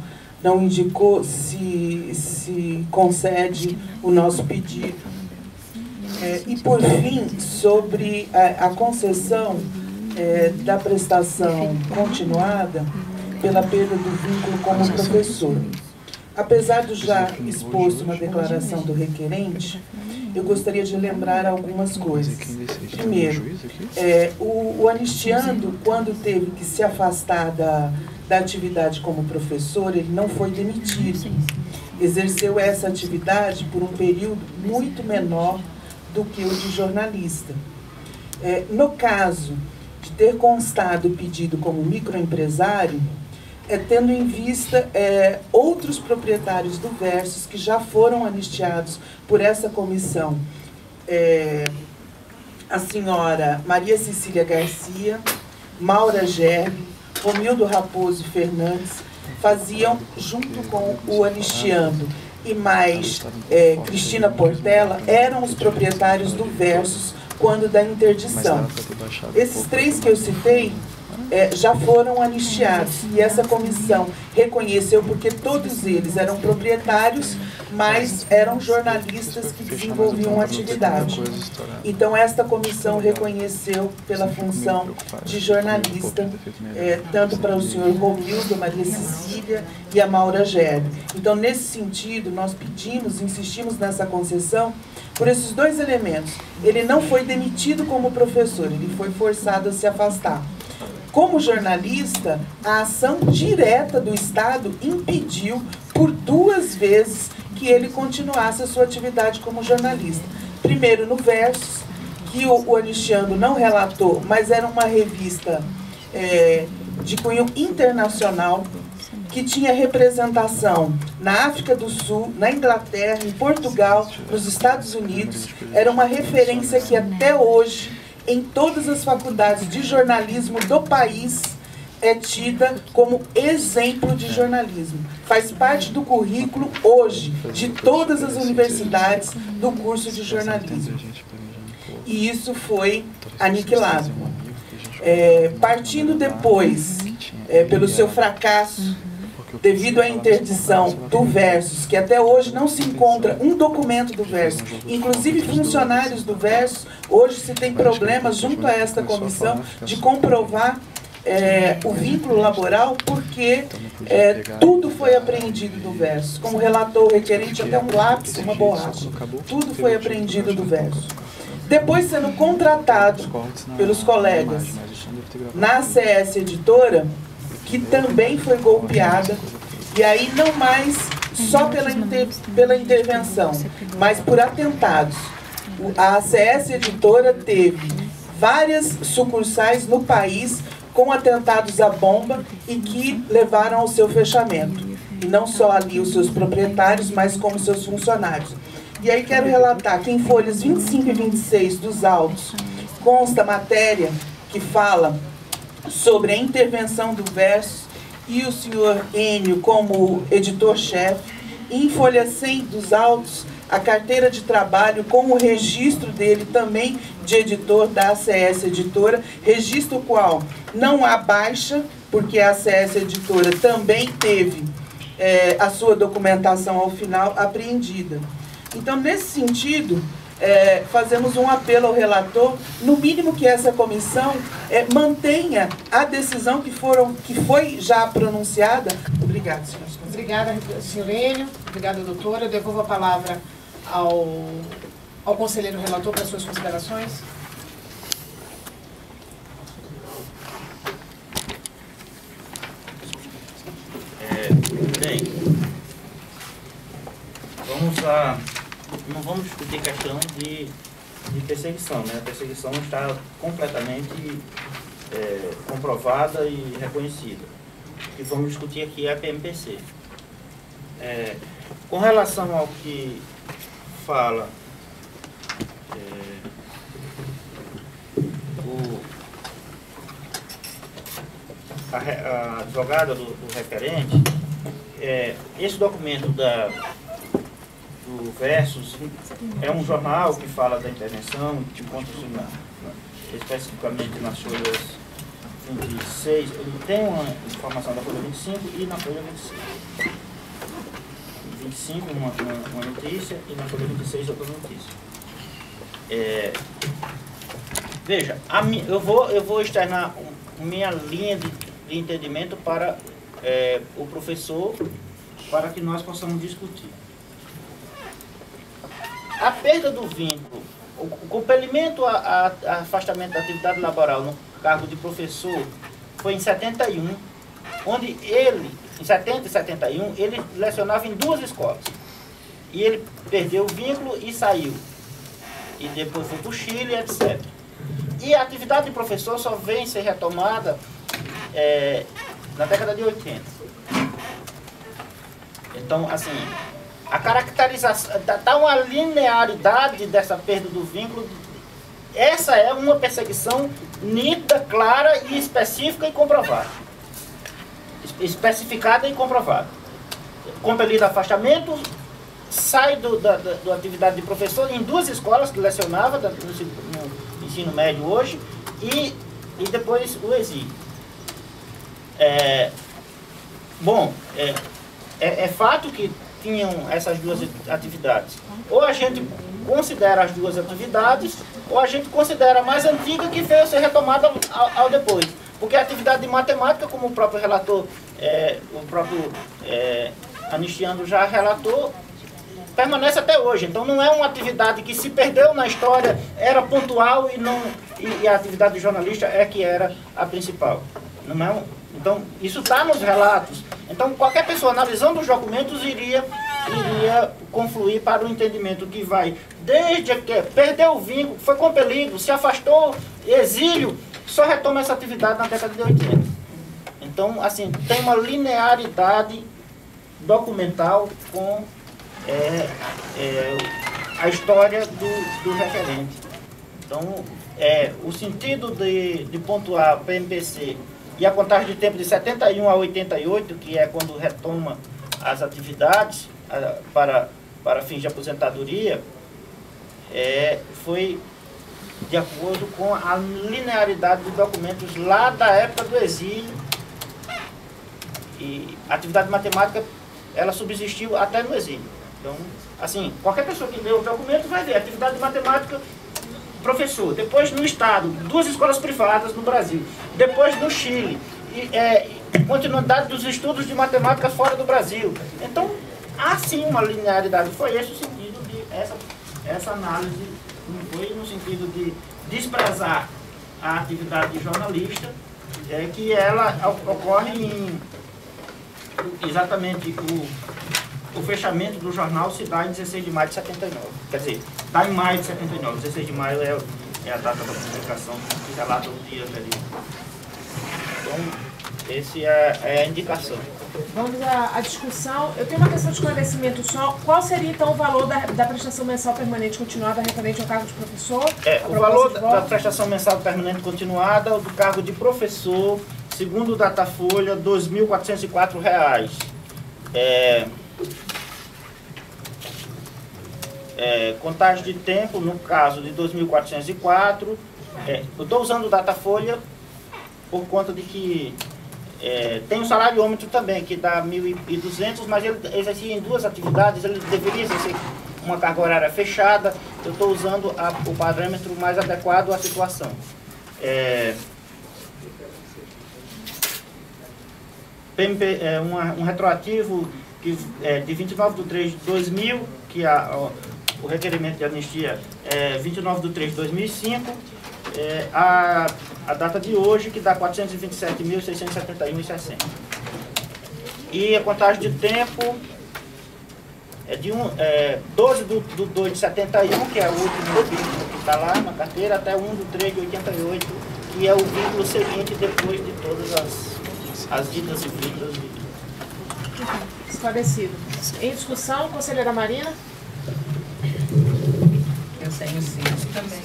indicou se concede o nosso pedido. E, por fim, sobre a concessão da prestação continuada pela perda do vínculo como professor. Apesar do já exposto na declaração do requerente, eu gostaria de lembrar algumas coisas. Primeiro, o anistiando, quando teve que se afastar da atividade como professor, ele não foi demitido. Exerceu essa atividade por um período muito menor do que o de jornalista. No caso de ter constado o pedido como microempresário, tendo em vista outros proprietários do Versus que já foram anistiados por essa comissão, a senhora Maria Cecília Garcia, Maura Gerbi, Romildo Raposo Fernandes, faziam, junto com o anistiando e mais Cristina Portela, eram os proprietários do Versus quando da interdição. Esses 3 que eu citei já foram anistiados e essa comissão reconheceu porque todos eles eram proprietários, mas eram jornalistas que desenvolviam atividade. Então esta comissão reconheceu pela função de jornalista, tanto para o senhor Romildo, Maria Cecília e a Maura Gerbi. Então nesse sentido nós insistimos nessa concessão por esses 2 elementos. Ele não foi demitido como professor, ele foi forçado a se afastar. Como jornalista, a ação direta do Estado impediu por 2 vezes que ele continuasse a sua atividade como jornalista. Primeiro no Versus, que o anistiando não relatou, mas era uma revista de cunho internacional, que tinha representação na África do Sul, na Inglaterra, em Portugal, nos Estados Unidos. Era uma referência que até hoje, em todas as faculdades de jornalismo do país, é tida como exemplo de jornalismo. Faz parte do currículo hoje de todas as universidades do curso de jornalismo. E isso foi aniquilado. Partindo depois, pelo seu fracasso devido à interdição do Versus, que até hoje não se encontra um documento do Versus, inclusive funcionários do Versus, hoje se tem problemas junto a esta comissão de comprovar o vínculo laboral, porque tudo foi apreendido do Versus. Como relatou o requerente, até um lápis, uma borracha, tudo foi apreendido do Versus. Depois sendo contratado pelos colegas na ACS Editora, que também foi golpeada, e aí não mais só pela intervenção, mas por atentados. A ACS Editora teve várias sucursais no país com atentados à bomba e que levaram ao seu fechamento. E não só ali os seus proprietários, mas como seus funcionários. E aí quero relatar que em folhas 25 e 26 dos autos consta matéria que fala sobre a intervenção do Versus e o senhor Enio como editor-chefe. Em folha 100 dos autos, a carteira de trabalho com o registro dele também de editor da ACS Editora, registro qual não há baixa, porque a ACS Editora também teve a sua documentação ao final apreendida. Então, nesse sentido, fazemos um apelo ao relator, no mínimo que essa comissão mantenha a decisão que foi já pronunciada. Obrigada, senhor. Obrigada, senhor Enio. Obrigada, doutora. Eu devolvo a palavra ao conselheiro relator para suas considerações. Bem, não vamos discutir questão de perseguição, né? A perseguição está completamente comprovada e reconhecida. O que vamos discutir aqui é a PMPC. Com relação ao que fala a advogada do requerente, esse documento do Versus é um jornal que fala da intervenção, que encontra-se especificamente nas folhas 26, tem uma informação da folha 25 e na folha 26. 25 uma notícia e na folha 26 outra notícia. Veja, eu vou externar minha linha de entendimento para o professor, para que nós possamos discutir. A perda do vínculo, o compelimento a afastamento da atividade laboral no cargo de professor foi em 71, onde ele, em 70 e 71, ele lecionava em 2 escolas. E ele perdeu o vínculo e saiu. E depois foi para o Chile, etc. E a atividade de professor só vem ser retomada na década de 80. Então, assim, a caracterização, dá uma linearidade dessa perda do vínculo. Essa é uma perseguição nítida, clara e específica e comprovada. Especificada e comprovada. Compelido a afastamento, sai da atividade de professor em 2 escolas que lecionava no ensino médio hoje e depois o exílio. É fato que tinham essas 2 atividades. Ou a gente considera as 2 atividades, ou a gente considera a mais antiga que veio ser retomada ao depois. Porque a atividade de matemática, como o próprio relator, o próprio Anistiano já relatou, permanece até hoje. Então não é uma atividade que se perdeu na história, era pontual e a atividade de jornalista é que era a principal. Não é então, isso está nos relatos. Então, qualquer pessoa analisando os documentos iria confluir para o entendimento que vai, desde que perdeu o vínculo, foi compelido, se afastou, exílio, só retoma essa atividade na década de 80. Então, assim, tem uma linearidade documental com a história do requerente. Então, o sentido de pontuar o PMPC e a contagem de tempo de 71 a 88, que é quando retoma as atividades para fins de aposentadoria, foi de acordo com a linearidade dos documentos lá da época do exílio E a atividade matemática, ela subsistiu até no exílio. Então, assim, qualquer pessoa que lê o documento vai ver atividade de matemática, professor. Depois no Estado, 2 escolas privadas no Brasil. Depois no Chile. Continuidade dos estudos de matemática fora do Brasil. Então, há sim uma linearidade. Foi esse o sentido de essa análise. Não foi no sentido de desprezar a atividade de jornalista, que ela ocorre em exatamente o fechamento do jornal se dá em 16 de maio de 79. Quer dizer, está em maio de 79. 16 de maio é a data da publicação que relata o dia anterior. Então, essa é a indicação. Vamos à discussão. Eu tenho uma questão de esclarecimento só. Qual seria, então, o valor da prestação mensal permanente continuada referente ao cargo de professor? O valor da prestação mensal permanente continuada do cargo de professor, segundo o Datafolha, R$ 2.404. Contagem de tempo, no caso de 2.404, eu estou usando o Datafolha por conta de que tem um salariômetro também, que dá 1.200, mas ele exercia em 2 atividades, ele deveria exercer uma carga horária fechada. Eu estou usando o parâmetro mais adequado à situação. Um retroativo de 29/3/2000, que o requerimento de anistia é 29/3/2005, a data de hoje, que dá 427.671,60. E a contagem de tempo é de 12/2/71, que é o último vínculo que está lá na carteira, até 1/3/88, que é o vínculo seguinte depois de todas as ditas e vindas. Esclarecido. Em discussão, conselheira Marina? Eu tenho sim também.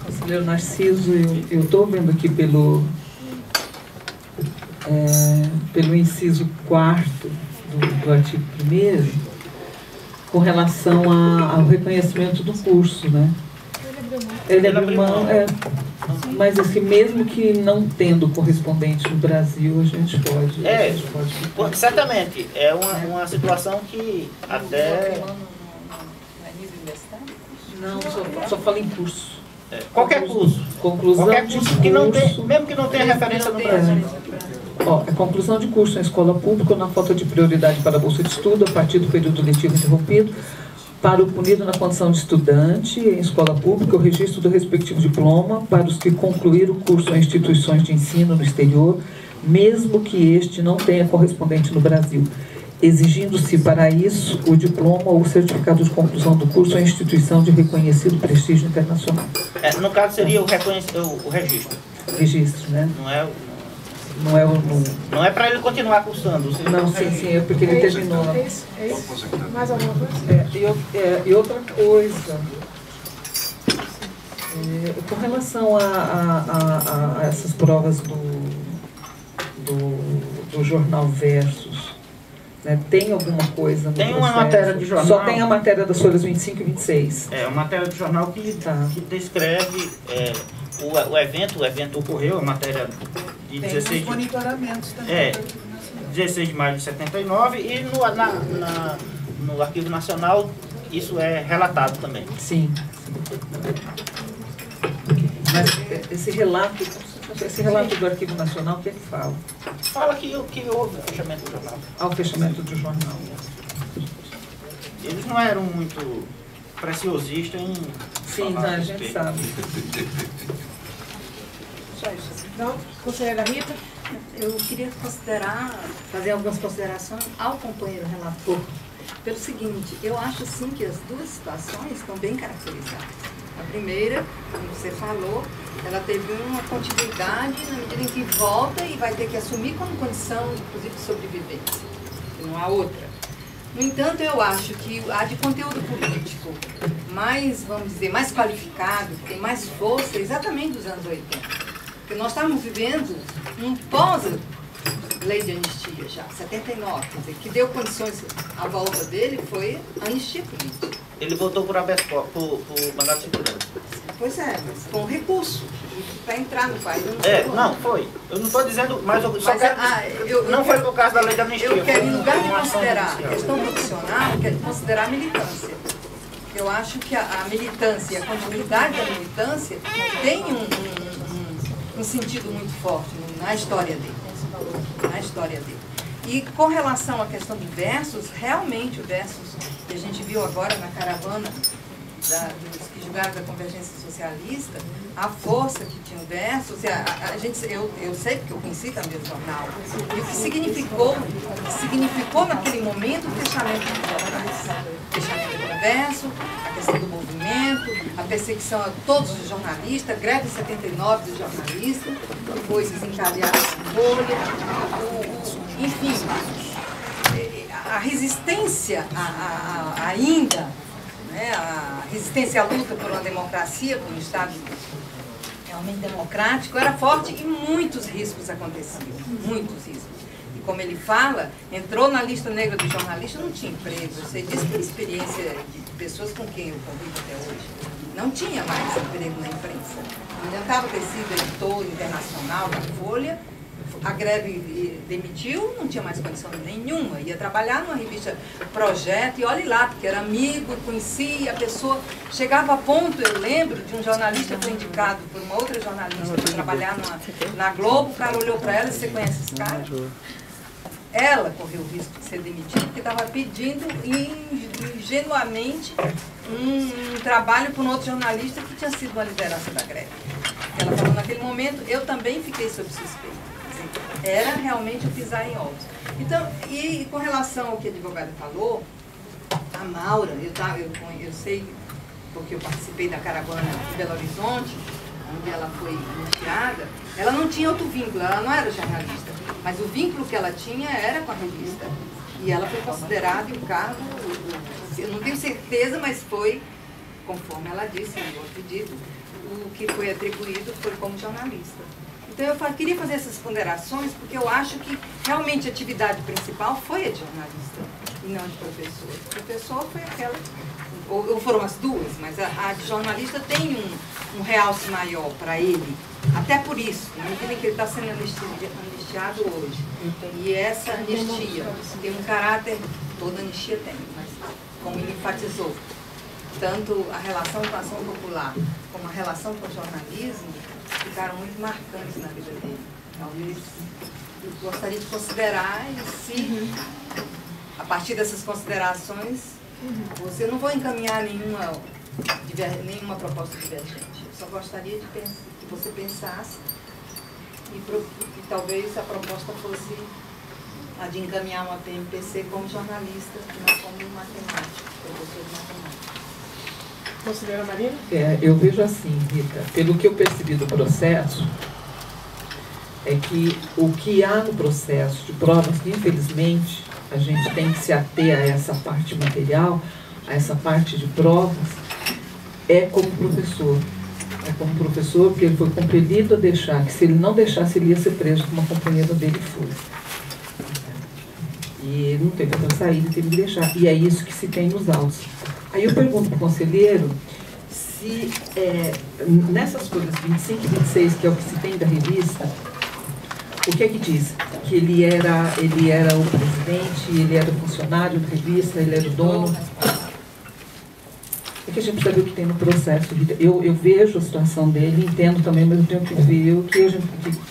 Conselheiro Narciso, eu estou vendo aqui pelo inciso 4º do artigo 1º, com relação ao reconhecimento do curso, né? Ele abriu mão, mas assim, mesmo que não tendo correspondente no Brasil, a gente pode. Certamente, é uma situação que até... Não, só fala em curso. Qualquer curso. Conclusão qualquer de curso que não tem, mesmo que não tenha referência no Brasil. É conclusão de curso em escola pública ou na falta de prioridade para a bolsa de estudo a partir do período letivo interrompido, para o punido na condição de estudante em escola pública, o registro do respectivo diploma para os que concluíram o curso em instituições de ensino no exterior, mesmo que este não tenha correspondente no Brasil, exigindo-se para isso o diploma ou o certificado de conclusão do curso em instituição de reconhecido prestígio internacional. No caso seria o registro. Registro, né? Não é para ele continuar cursando. Não, sim, é porque ele terminou. Mais alguma coisa? E outra coisa, com relação a essas provas do jornal Versus, né, tem alguma coisa no Tem uma processo? matéria de jornal. Só tem a matéria das folhas 25 e 26. É uma matéria de jornal que descreve o evento ocorreu, a matéria de 16 de monitoramentos também. 16 de maio de 79 e no Arquivo Nacional isso é relatado também. Sim. Mas esse relato do Arquivo Nacional, o que é que fala? Fala que houve o fechamento do jornal. O fechamento do jornal. Eles não eram muito preciosistas em... Sim, a gente sabe. Só isso. Então, conselheira Rita? Eu queria fazer algumas considerações ao companheiro relator. Pelo seguinte, eu acho sim que as 2 situações estão bem caracterizadas. A primeira, como você falou, ela teve uma continuidade na medida em que volta e vai ter que assumir como condição, inclusive, de sobrevivência. E não há outra. No entanto, eu acho que a de conteúdo político mais, vamos dizer, mais qualificado, que tem mais força, exatamente dos anos 80. Porque nós estamos vivendo um lei de anistia já, 79, quer dizer, que deu condições à volta dele foi a anistia política. Ele votou por mandado de segurança. Pois é, mas com recurso para entrar no país. Não, foi. Eu não estou dizendo, mas eu só quero... Não foi por causa da lei da anistia. Eu quero, em lugar de considerar a questão profissional, eu quero considerar a militância. Eu acho que a militância, a continuidade da militância tem um sentido muito forte na história dele. Na história dele. E com relação à questão de versos, realmente o versos que a gente viu agora na caravana dos que julgaram da Convergência Socialista, a força que tinha o versos, eu sei porque eu conheci também o jornal, e o que significou naquele momento o fechamento do jornal. Fechamento do verso, a questão do movimento, a perseguição a todos os jornalistas, a greve 79 dos jornalistas, depois desencadearam a Folha, enfim, a resistência ainda, né, a resistência à luta por uma democracia, por um Estado realmente democrático, era forte e muitos riscos aconteciam, muitos riscos. E como ele fala, entrou na lista negra do jornalista, não tinha emprego. Eu sei disso por experiência de pessoas com quem eu convivo até hoje. Não tinha mais emprego na imprensa. Tentava ter sido editor internacional da Folha, a greve demitiu, não tinha mais condição nenhuma, ia trabalhar numa revista Projeto, e olhe lá, porque era amigo, conhecia, a pessoa chegava a ponto, eu lembro, de um jornalista que foi indicado por uma outra jornalista para trabalhar na Globo, o cara olhou para ela e disse: você conhece esse cara? Ela correu o risco de ser demitida, porque estava pedindo ingenuamente um trabalho para um outro jornalista que tinha sido uma liderança da greve. Ela falou, naquele momento, eu também fiquei sob suspeita. Era realmente o pisar em ovos. Então, e com relação ao que a advogada falou, a Maura, eu sei, porque eu participei da caravana em Belo Horizonte, onde ela foi anistiada, ela não tinha outro vínculo, ela não era jornalista, mas o vínculo que ela tinha era com a revista. E ela foi considerada em um cargo, eu não tenho certeza, mas foi, conforme ela disse, eu acredito, o que foi atribuído foi como jornalista. Então eu queria fazer essas ponderações porque eu acho que realmente a atividade principal foi a de jornalista e não a de professor. O professor foi aquela, ou foram as duas, mas a de jornalista tem um realce maior para ele, até por isso, na medida em que ele está sendo anistiado hoje. E essa anistia tem um caráter, toda anistia tem, mas como ele enfatizou, tanto a relação com a ação popular como a relação com o jornalismo ficaram muito marcantes na vida dele. Talvez eu gostaria de considerar, e se a partir dessas considerações você não vai encaminhar nenhuma proposta divergente. Eu só gostaria de que você pensasse e talvez a proposta fosse a de encaminhar uma PMPC como jornalista e não como matemático, professor de matemática. Conselheira Marina? Eu vejo assim, Rita, pelo que eu percebi do processo, é que o que há no processo de provas, que infelizmente a gente tem que se ater a essa parte material, a essa parte de provas, é como professor. É como professor, porque ele foi compelido a deixar, que se ele não deixasse, ele ia ser preso, como a companheira dele foi. E ele não teve outra saída, teve que deixar. E é isso que se tem nos autos. Aí eu pergunto para o conselheiro se nessas folhas 25 e 26, que é o que se tem da revista, o que é que diz? Que ele era o presidente, ele era o funcionário da revista, ele era o dono. É que a gente precisa ver o que tem no processo. Eu vejo a situação dele, entendo também, mas eu tenho que ver o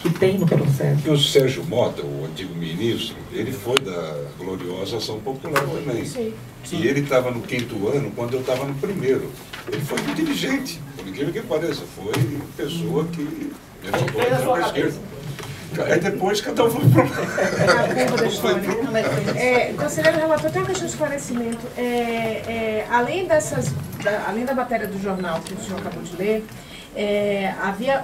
que tem no processo. Porque o Sérgio Mota, o antigo ministro, ele foi da gloriosa Ação Popular também. Sim. E ele estava no 5º ano, quando eu estava no 1º. Ele foi um dirigente, por incrível que pareça. Foi pessoa que me ajudou a esquerda. Aí depois cada um foi para a curva da história. Conselheiro relator, tem uma questão de esclarecimento. Além da matéria do jornal que o senhor acabou de ler,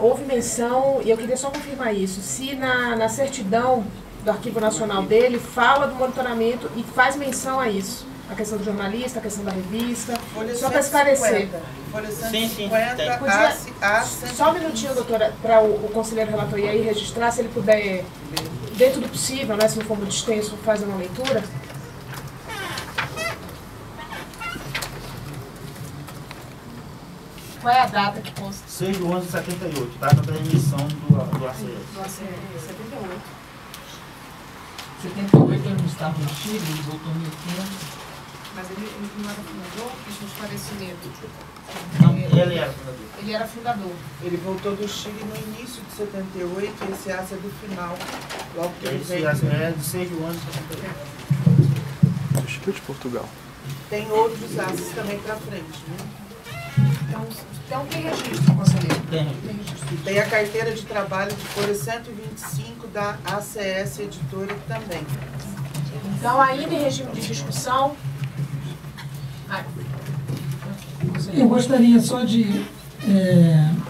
houve menção, e eu queria só confirmar isso, se na certidão do Arquivo Nacional dele fala do monitoramento e faz menção a isso. A questão do jornalista, a questão da revista. Folha Só para esclarecer. Folha Sim, 150, Podia, só um minutinho, doutora, para o conselheiro relator ir aí registrar, se ele puder, dentro do possível, né, se não for muito extenso, fazer uma leitura. Qual é a data que consta? 6/11/78, data da emissão do ACS. Do ACS, 78. 78 ele não estava no Chile, ele voltou em 80. Mas ele não era fundador? Deixa eu esclarecimento. Não, ele era fundador. Ele era fundador. Ele voltou do Chile no início de 78 e esse ACE é do final, logo que ele Esse veio. ACS é de 6/11/78. Do Chile de Portugal. Tem outros ACES também para frente, né? Então tem registro, conselheiro. Tem. Tem a carteira de trabalho de folha 125 da ACS Editora também. Então, ainda em regime de discussão. Eu gostaria só de...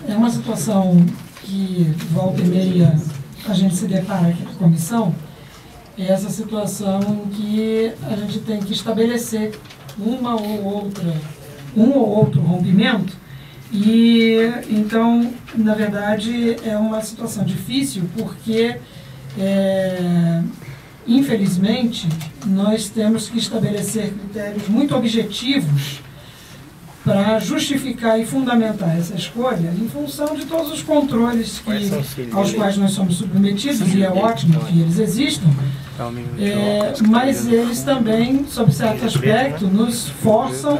É uma situação que volta e meia a gente se depara aqui na comissão, é essa situação em que a gente tem que estabelecer um ou outro rompimento, e então, na verdade, é uma situação difícil porque, infelizmente, nós temos que estabelecer critérios muito objetivos para justificar e fundamentar essa escolha em função de todos os controles aos quais nós somos submetidos, e é ótimo que eles existam, mas eles também, sob certo aspecto, nos forçam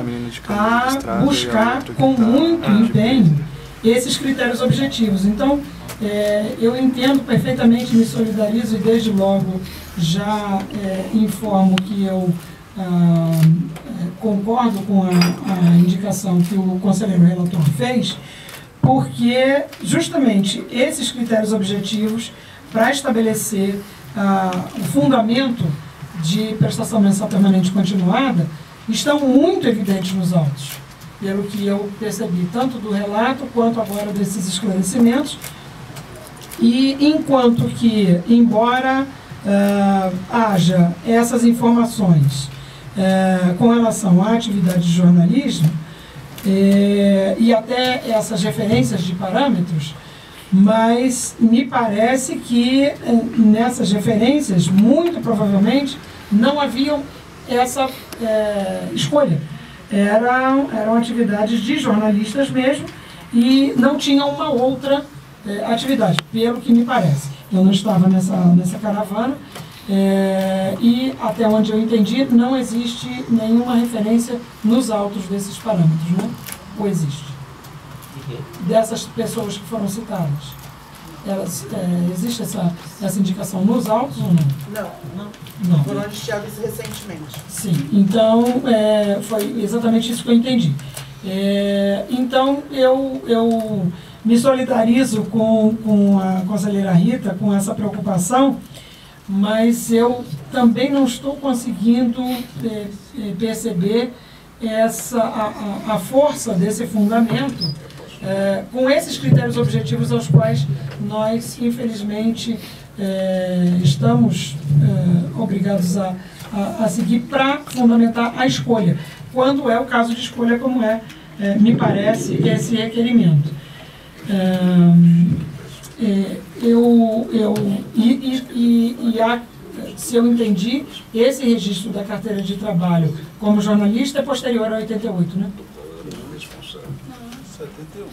a buscar com muito empenho esses critérios objetivos. Então, eu entendo perfeitamente, me solidarizo e desde logo já informo que eu concordo com a indicação que o conselheiro relator fez, porque justamente esses critérios objetivos para estabelecer o fundamento de prestação mensal permanente continuada estão muito evidentes nos autos, pelo que eu percebi tanto do relato quanto agora desses esclarecimentos. E enquanto que, embora haja essas informações com relação à atividade de jornalismo e até essas referências de parâmetros, mas me parece que nessas referências, muito provavelmente, não haviam essa escolha. Eram atividades de jornalistas mesmo e não tinham uma outra atividade, pelo que me parece. Eu não estava nessa caravana e, até onde eu entendi, não existe nenhuma referência nos autos desses parâmetros, né? Ou existe? Dessas pessoas que foram citadas. Existe essa indicação nos autos ou não? Não. Foram anistiadas recentemente. Sim, então foi exatamente isso que eu entendi. Então eu me solidarizo com a conselheira Rita, com essa preocupação, mas eu também não estou conseguindo perceber a força desse fundamento com esses critérios objetivos aos quais nós, infelizmente, estamos obrigados a seguir para fundamentar a escolha, quando é o caso de escolha como me parece, esse requerimento. Se eu entendi, esse registro da carteira de trabalho como jornalista é posterior a 88, né? Responsável. 71.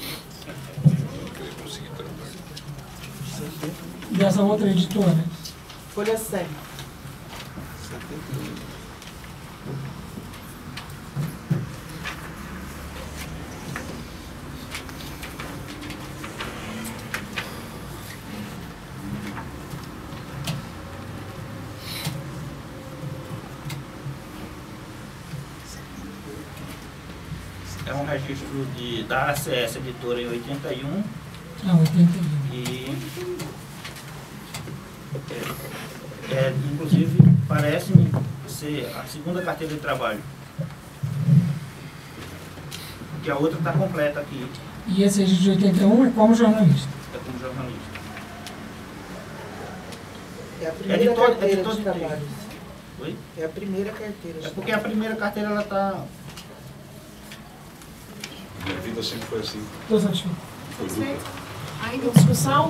Dessa outra editora. Folha 100. 71. É um registro da ACS Editora em 81. 81. E, inclusive, parece-me ser a segunda carteira de trabalho. Porque a outra está completa aqui. E esse registro de 81 é como jornalista? É como jornalista. É a primeira carteira de trabalho. Oi? É a primeira carteira. É porque a primeira carteira ela está... Minha vida sempre foi assim. Estou satisfeito. Foi dupla. Ainda em discussão?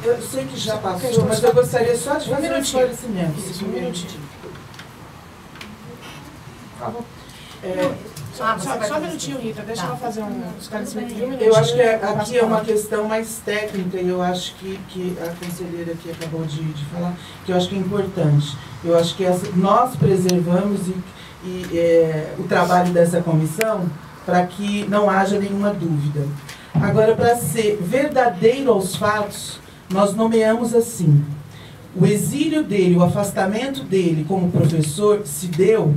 Eu sei que já passou, mas eu gostaria só de fazer um esclarecimento. Isso, um minutinho. Só um minutinho, Rita. Deixa ela fazer um esclarecimento de um minutinho. Eu acho que aqui é uma questão mais técnica e eu acho que a conselheira aqui acabou de falar, que eu acho que é importante. Eu acho que nós preservamos o trabalho dessa comissão para que não haja nenhuma dúvida. Agora, para ser verdadeiro aos fatos, nós nomeamos assim: o exílio dele, o afastamento dele como professor se deu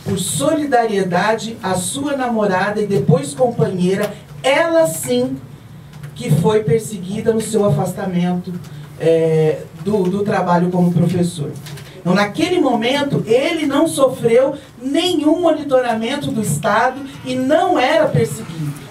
por solidariedade à sua namorada e depois companheira, ela sim que foi perseguida no seu afastamento do trabalho como professor. Então, naquele momento, ele não sofreu nenhum monitoramento do Estado e não era perseguido.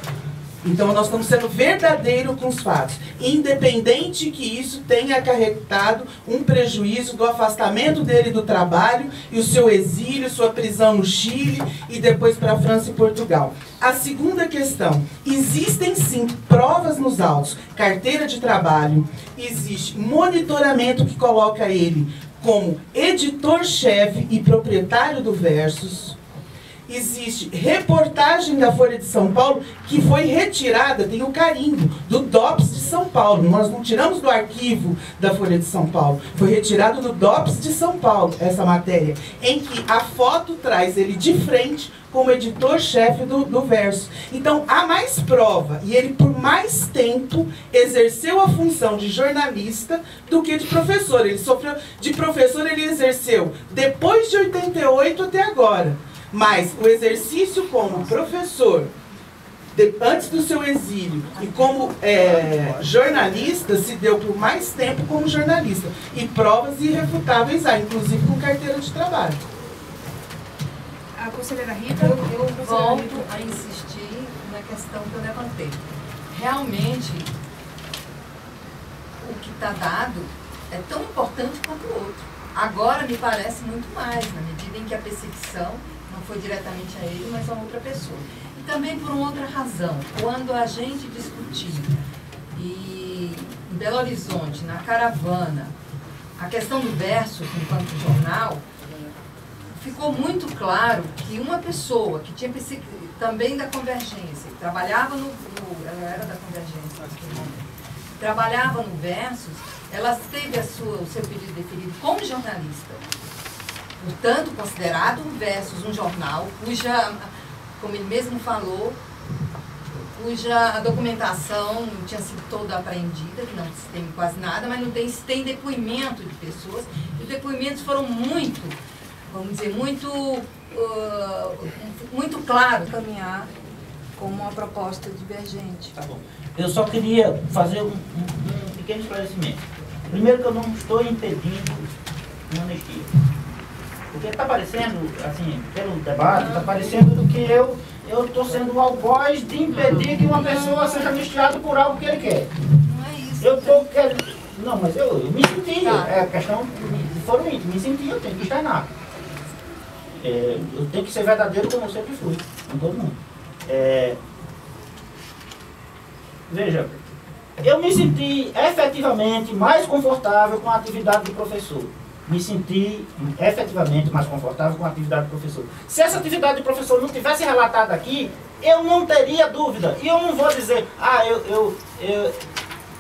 Então, nós estamos sendo verdadeiros com os fatos, independente que isso tenha acarretado um prejuízo do afastamento dele do trabalho e o seu exílio, sua prisão no Chile e depois para a França e Portugal. A segunda questão: existem sim provas nos autos, carteira de trabalho, existe monitoramento que coloca ele como editor-chefe e proprietário do Versus. Existe reportagem da Folha de São Paulo que foi retirada, tem o carimbo, do DOPS de São Paulo. Nós não tiramos do arquivo da Folha de São Paulo. Foi retirado do DOPS de São Paulo, essa matéria, em que a foto traz ele de frente como editor-chefe do Verso. Então, há mais prova, e ele por mais tempo exerceu a função de jornalista do que de professor. Ele sofreu de professor, ele exerceu depois de 88 até agora. Mas o exercício como professor, antes do seu exílio, e como jornalista, se deu por mais tempo como jornalista. E provas irrefutáveis há, inclusive com carteira de trabalho. A conselheira Rita? Eu volto a insistir na questão que eu levantei. Realmente, o que está dado é tão importante quanto o outro. Agora me parece muito mais, na medida em que a perseguição não foi diretamente a ele, mas a outra pessoa. E também por uma outra razão. Quando a gente discutia em Belo Horizonte, na Caravana, a questão do Versus enquanto jornal, ficou muito claro que uma pessoa que tinha também da Convergência, que trabalhava ela era da Convergência naquele momento, trabalhava no Versus, ela teve o seu pedido deferido como jornalista. Portanto, considerado o Versus um jornal cuja, como ele mesmo falou, cuja documentação tinha sido toda apreendida, que não se tem quase nada, mas não se tem depoimento de pessoas, e os depoimentos foram muito, vamos dizer, muito claros. Caminhar com uma proposta divergente. Tá bom. Eu só queria fazer um pequeno esclarecimento. Primeiro, que eu não estou impedindo uma anistia. Porque está parecendo, assim, pelo debate, está parecendo do que eu estou sendo o algoz de impedir que uma pessoa seja anistiada por algo que ele quer. Não é isso. Eu estou querendo... Não, mas eu me senti, é a questão de foro íntimo, me senti, eu tenho que externar. Eu tenho que ser verdadeiro como eu sempre fui, com todo mundo. Veja, eu me senti efetivamente mais confortável com a atividade de professor. Me senti efetivamente mais confortável com a atividade de professor. Se essa atividade de professor não tivesse relatada aqui, eu não teria dúvida. E eu não vou dizer,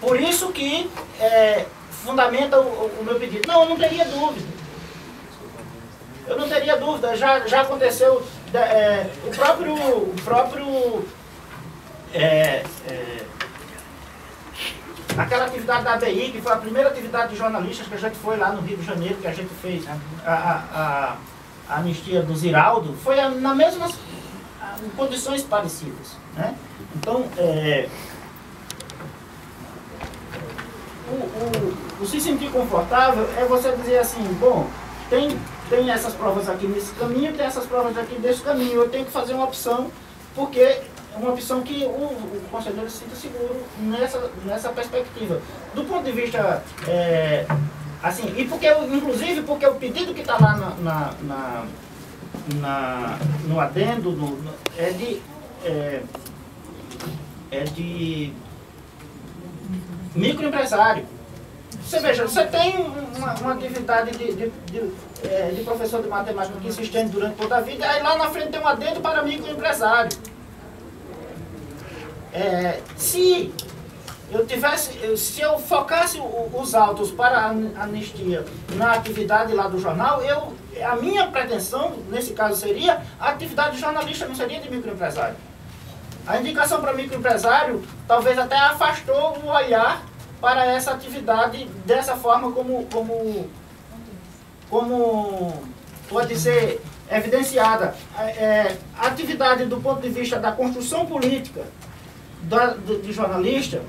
por isso que fundamenta o meu pedido. Não, eu não teria dúvida. Eu não teria dúvida. Já aconteceu, o próprio aquela atividade da ABI, que foi a primeira atividade de jornalistas que a gente foi lá no Rio de Janeiro, que a gente fez, a anistia do Ziraldo, foi na mesma, em condições parecidas, né? Então, o se sentir confortável é você dizer assim, bom, tem essas provas aqui nesse caminho, tem essas provas aqui desse caminho, eu tenho que fazer uma opção, porque é uma opção que o conselheiro se sinta seguro nessa perspectiva. Do ponto de vista Assim, e porque, inclusive, porque o pedido que está lá no adendo é de microempresário. Você veja, você tem uma atividade de professor de matemática que se estende durante toda a vida, aí lá na frente tem um adendo para microempresário. Se eu focasse os autos para a anistia na atividade lá do jornal, a minha pretensão, nesse caso, seria a atividade de jornalista, não seria de microempresário. A indicação para microempresário talvez até afastou o olhar para essa atividade dessa forma como pode ser evidenciada. A atividade do ponto de vista da construção política de jornalista,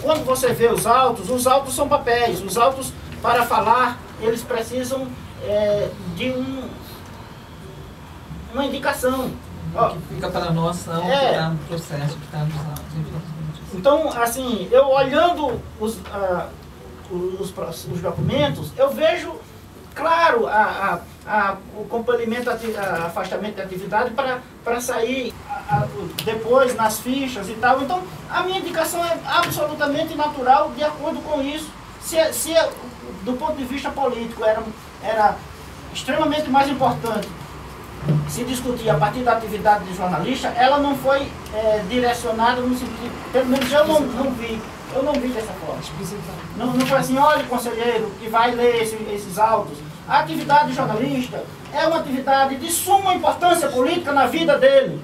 quando você vê os autos são papéis. Os autos, para falar, eles precisam de uma indicação. Que fica para nós, não, que está no processo, que está nos autos, infelizmente. Então, assim, eu olhando os documentos, eu vejo, claro, o complemento, afastamento da atividade para sair depois nas fichas e tal. Então, a minha indicação é absolutamente natural de acordo com isso. Se do ponto de vista político era extremamente mais importante se discutir a partir da atividade de jornalista, ela não foi direcionada no sentido, pelo menos eu não vi dessa forma. Não foi assim, olha, conselheiro, que vai ler esses autos. A atividade de jornalista é uma atividade de suma importância política na vida dele.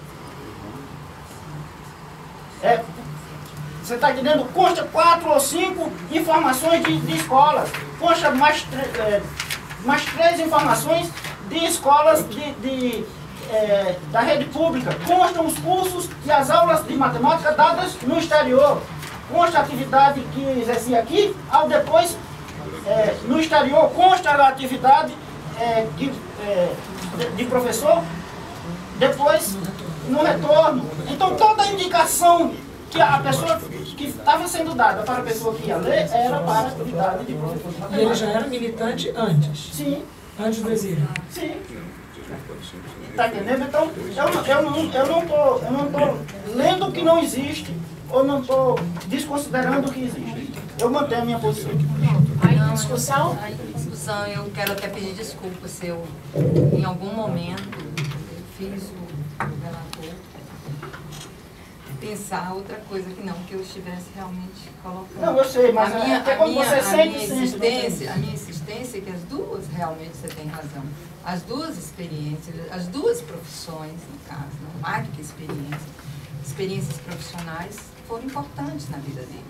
Você está entendendo? Consta 4 ou 5 informações de escolas. Consta mais 3 informações de escolas da rede pública. Constam os cursos e as aulas de matemática dadas no exterior. Consta a atividade que exercia aqui, ao depois no exterior. Consta a atividade de professor, depois no retorno. Então toda a indicação que a pessoa que estava sendo dada para a pessoa que ia ler era para a atividade de professor de matemática. E ele já era militante antes? Sim. Antes do exílio? Sim. Está entendendo? Então, eu não estou lendo o que não existe, ou não estou desconsiderando o que existe. Eu mantenho a minha posição. Aí, discussão? Aí, discussão, eu quero até pedir desculpa se eu, em algum momento, fiz o relator pensar outra coisa que não, que eu estivesse realmente colocando. Não, eu sei, mas a minha insistência é que as duas, realmente você tem razão, as duas experiências, as duas profissões, no caso, não mais do que experiências profissionais foram importantes na vida dele.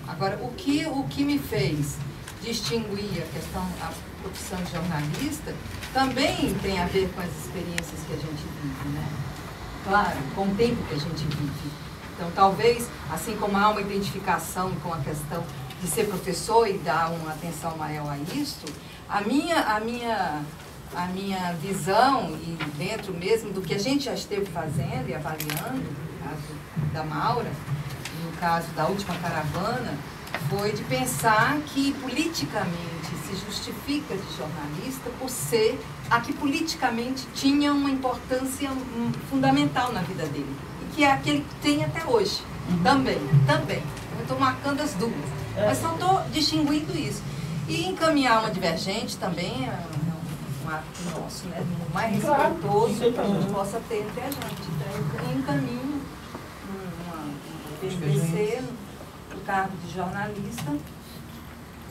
Agora, o que me fez distinguir a profissão de jornalista também tem a ver com as experiências que a gente vive, né? Claro, com o tempo que a gente vive. Então, talvez, assim como há uma identificação com a questão de ser professor e dar uma atenção maior a isso, a minha visão, e dentro mesmo do que a gente já esteve fazendo e avaliando, no caso da Maura, no caso da última caravana, foi de pensar que politicamente se justifica de jornalista por ser a que politicamente tinha uma importância fundamental na vida dele. E que é aquele que tem até hoje. Também. Eu estou marcando as duas. Mas só estou distinguindo isso. E encaminhar uma divergente também é um ato nosso, né? O mais respeitoso que a gente possa ter entre a gente. Então, eu encaminho uma PPC no cargo de jornalista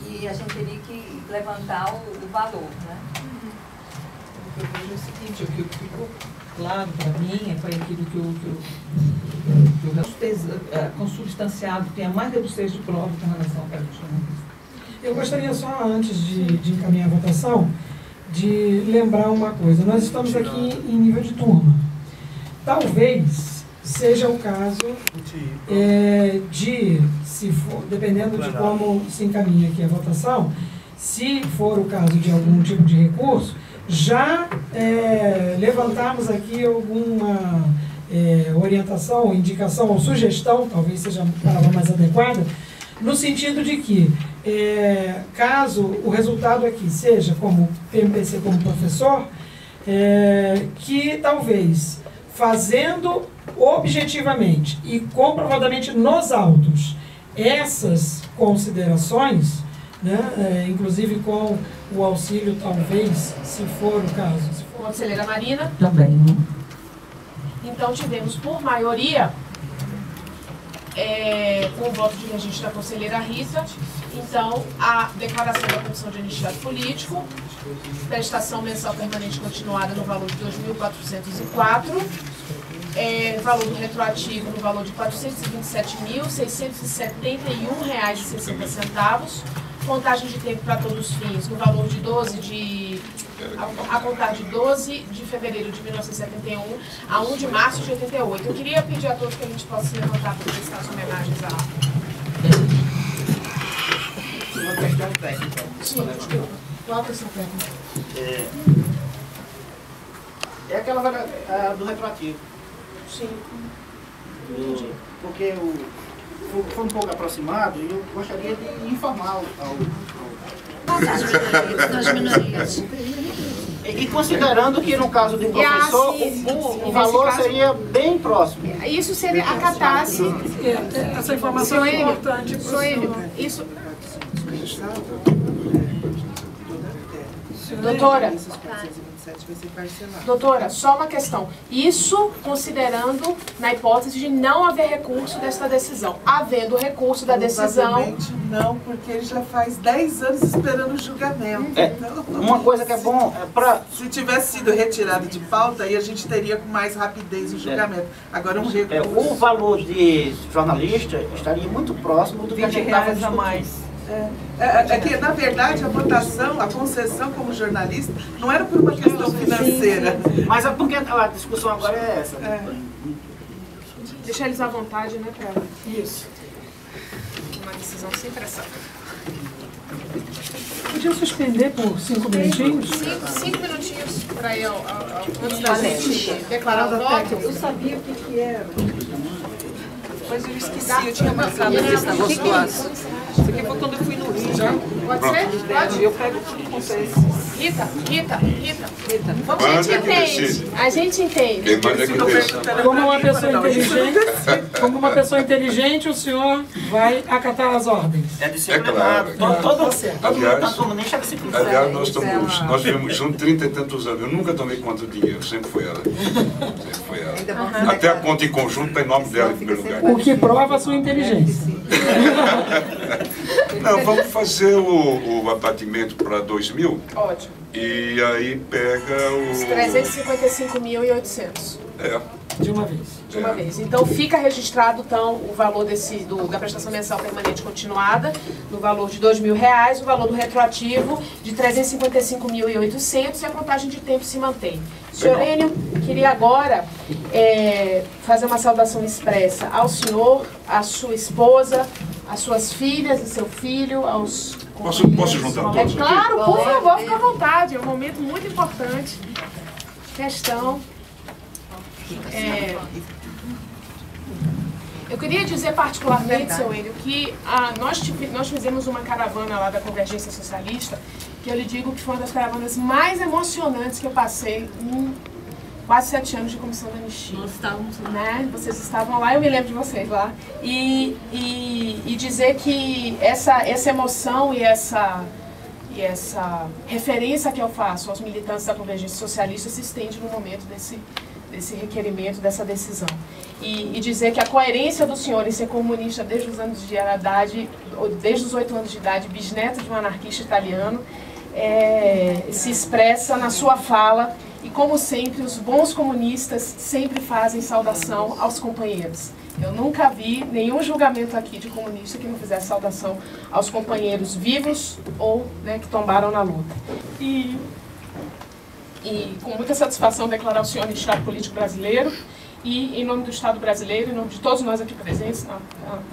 e a gente teria que levantar o valor, né? Eu vejo o seguinte, o que ficou claro para mim foi aquilo que o consubstanciado tenha mais robustez de prova com relação ao cargo de jornalista. Eu gostaria só, antes de encaminhar a votação, de lembrar uma coisa. Nós estamos aqui em nível de turma. Talvez seja o caso se for, dependendo de como se encaminha aqui a votação, se for o caso de algum tipo de recurso, já levantarmos aqui alguma orientação, indicação ou sugestão, talvez seja a palavra mais adequada, no sentido de que caso o resultado aqui seja como PMPC, como professor, que talvez fazendo objetivamente e comprovadamente nos autos essas considerações, né, inclusive com o auxílio, talvez, se for o caso. Conselheira Marina. Também. Então tivemos por maioria, com o voto de registro da conselheira Rita, então a declaração da Comissão de Anistiado Político, prestação mensal permanente continuada no valor de R$ 2.404, valor do retroativo no valor de R$ 427.671,60, contagem de tempo para todos os fins no valor de a contar de 12 de fevereiro de 1971 a 1 de março de 88. Eu queria pedir a todos que a gente possa se levantar para prestar as homenagens a... Uma questão técnica. Sim, qual a questão técnica? É aquela do retroativo. Sim. Porque foi um pouco aproximado e eu gostaria de informar das minorias. E considerando que no caso do professor, o valor seria bem próximo. Isso seria acatar-se. Essa informação é importante. Isso. Doutora, só uma questão. Isso considerando na hipótese de não haver recurso desta decisão. Havendo recurso da decisão... Provavelmente não, porque ele já faz 10 anos esperando o julgamento. Então, uma coisa que é bom para... Se tivesse sido retirado de pauta, aí a gente teria com mais rapidez o julgamento. Agora um recurso... o valor de jornalista estaria muito próximo do que a gente estava discutindo. mais. É que, na verdade, a votação, a concessão como jornalista, não era por uma questão financeira. Mas é porque a discussão agora é essa. Deixar eles à vontade, né, para isso. Uma decisão sem pressão. Podia suspender por 5 minutinhos? 5 minutinhos para aí, antes da gente declarar o voto. Eu sabia o que era. Depois eu esqueci, eu tinha marcado esse negócio lá. Isso aqui foi quando eu fui no Rio. Pode ser? Pode? Eu pego tudo com vocês. Rita. A gente entende. Quem manda é que deixa. Como uma pessoa inteligente, o senhor vai acatar as ordens. É disciplinado. Aliás, nós vivemos juntos 30 e tantos anos. Eu nunca tomei conta do dinheiro, sempre foi ela. Até a conta em conjunto está em nome dela, em primeiro lugar. O que prova a sua inteligência. Não, vamos fazer o abatimento para 2.000. Ótimo. E aí pega os... 355.800. De uma vez. De uma vez. Então fica registrado então, o valor da prestação mensal permanente continuada, no valor de R$ 2.000, o valor do retroativo de 355.800 e a contagem de tempo se mantém. Senhor Enio, queria agora fazer uma saudação expressa ao senhor, à sua esposa, às suas filhas, ao seu filho, aos... Posso juntar todos? Claro, por favor, fica à vontade, é um momento muito importante. Questão... eu queria dizer particularmente, seu Enio, que nós fizemos uma caravana lá da Convergência Socialista, que eu lhe digo que foi uma das caravanas mais emocionantes que eu passei em quase 7 anos de comissão da anistia. Nós estávamos lá. Né? Vocês estavam lá, eu me lembro de vocês lá. E dizer que essa emoção e essa referência que eu faço aos militantes da Convergência Socialista se estende no momento desse requerimento, dessa decisão. E dizer que a coerência do senhor em ser comunista desde os anos de idade, desde os 8 anos de idade, bisneto de um anarquista italiano, se expressa na sua fala e, como sempre, os bons comunistas sempre fazem saudação aos companheiros. Eu nunca vi nenhum julgamento aqui de comunista que não fizesse saudação aos companheiros vivos ou que tombaram na luta. E com muita satisfação declarar o senhor anistiado político brasileiro e, em nome do Estado brasileiro, em nome de todos nós aqui presentes,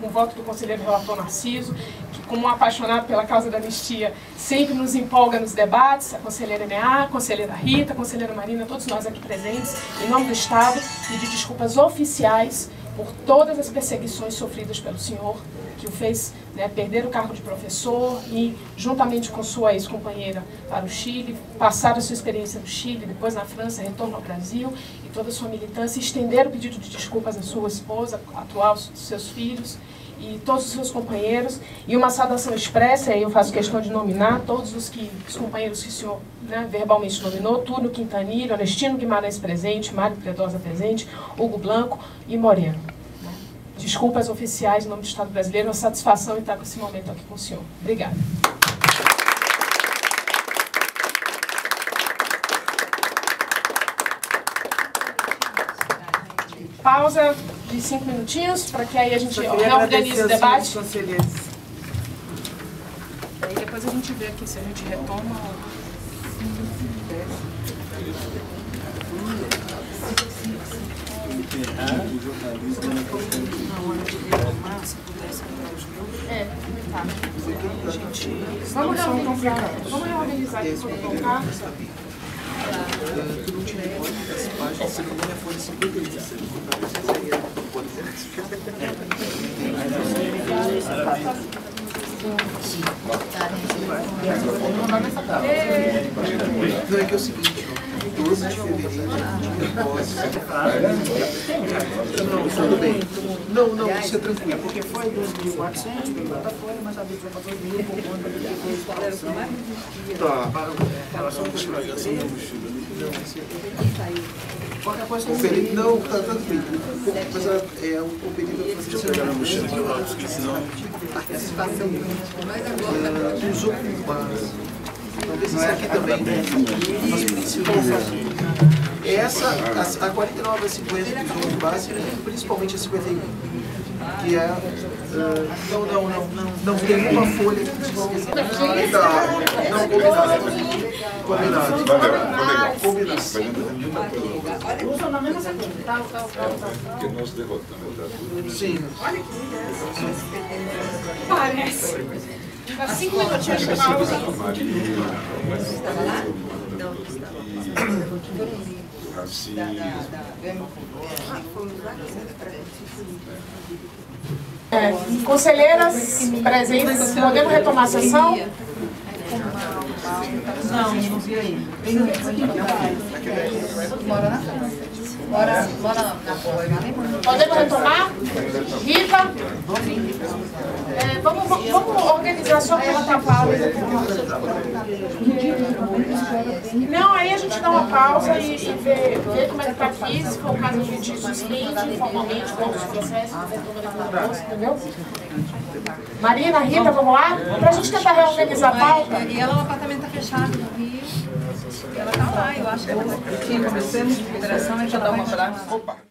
com o voto do conselheiro relator Narciso, que, como um apaixonado pela causa da anistia, sempre nos empolga nos debates, a conselheira Enea, a conselheira Rita, a conselheira Marina, todos nós aqui presentes, em nome do Estado, pedir desculpas oficiais por todas as perseguições sofridas pelo senhor, que o fez, né, perder o cargo de professor e, juntamente com sua ex-companheira, para o Chile, passar a sua experiência no Chile, depois na França, retorno ao Brasil, e toda a sua militância, estender o pedido de desculpas à sua esposa atual, dos seus filhos, e todos os seus companheiros, e uma saudação expressa, e eu faço questão de nominar todos os companheiros que o senhor, né, verbalmente nominou: Túlio Quintanilha, Onestino Guimarães presente, Mário Pedrosa presente, Hugo Blanco e Moreno. Né? Desculpas oficiais em nome do Estado brasileiro, uma satisfação em estar com esse momento aqui com o senhor. Obrigada. Pausa de 5 minutinhos, para que aí a gente reorganize o debate. Aí depois a gente vê aqui se a gente retoma ou... Tá. Vamos reorganizar aqui para colocar. Tu não tinha as páginas, se não me engano, foi 56. Não, é que é o seguinte, 12 de fevereiro, não, tudo bem. Não, isso é tranquilo. Porque foi 2.400, pelo Botafogo, mas a vida foi para 2.000 por conta de depois. Tá. Qualquer coisa O período, não, tá bem. Mas o período dos ocupados. Esse aqui também, mas principalmente essa, a 49 a 50 de base, principalmente a 51, que é não tem uma folha que diz que não, combinado. Usam na mesma sequência. Porque nós derrotamos. Sim. Parece. 5 minutinhos de pausa. Estava lá? Não, Conselheiras presentes, podemos retomar a sessão? não vi aí. Mora na França. Mora na Polônia. Podemos retomar? Rita? Vamos organizar só para botar pausa. Não, aí a gente dá uma pausa e vê como é que está aqui. Se for o caso, a gente suspende informalmente todos os processos, entendeu? Marina, Rita, vamos lá? Para a gente tentar reorganizar a pauta. E ela, o apartamento está fechado no Rio. E ela está lá, eu acho que ela vai. Sim, começamos a federação, a gente dá uma abraço.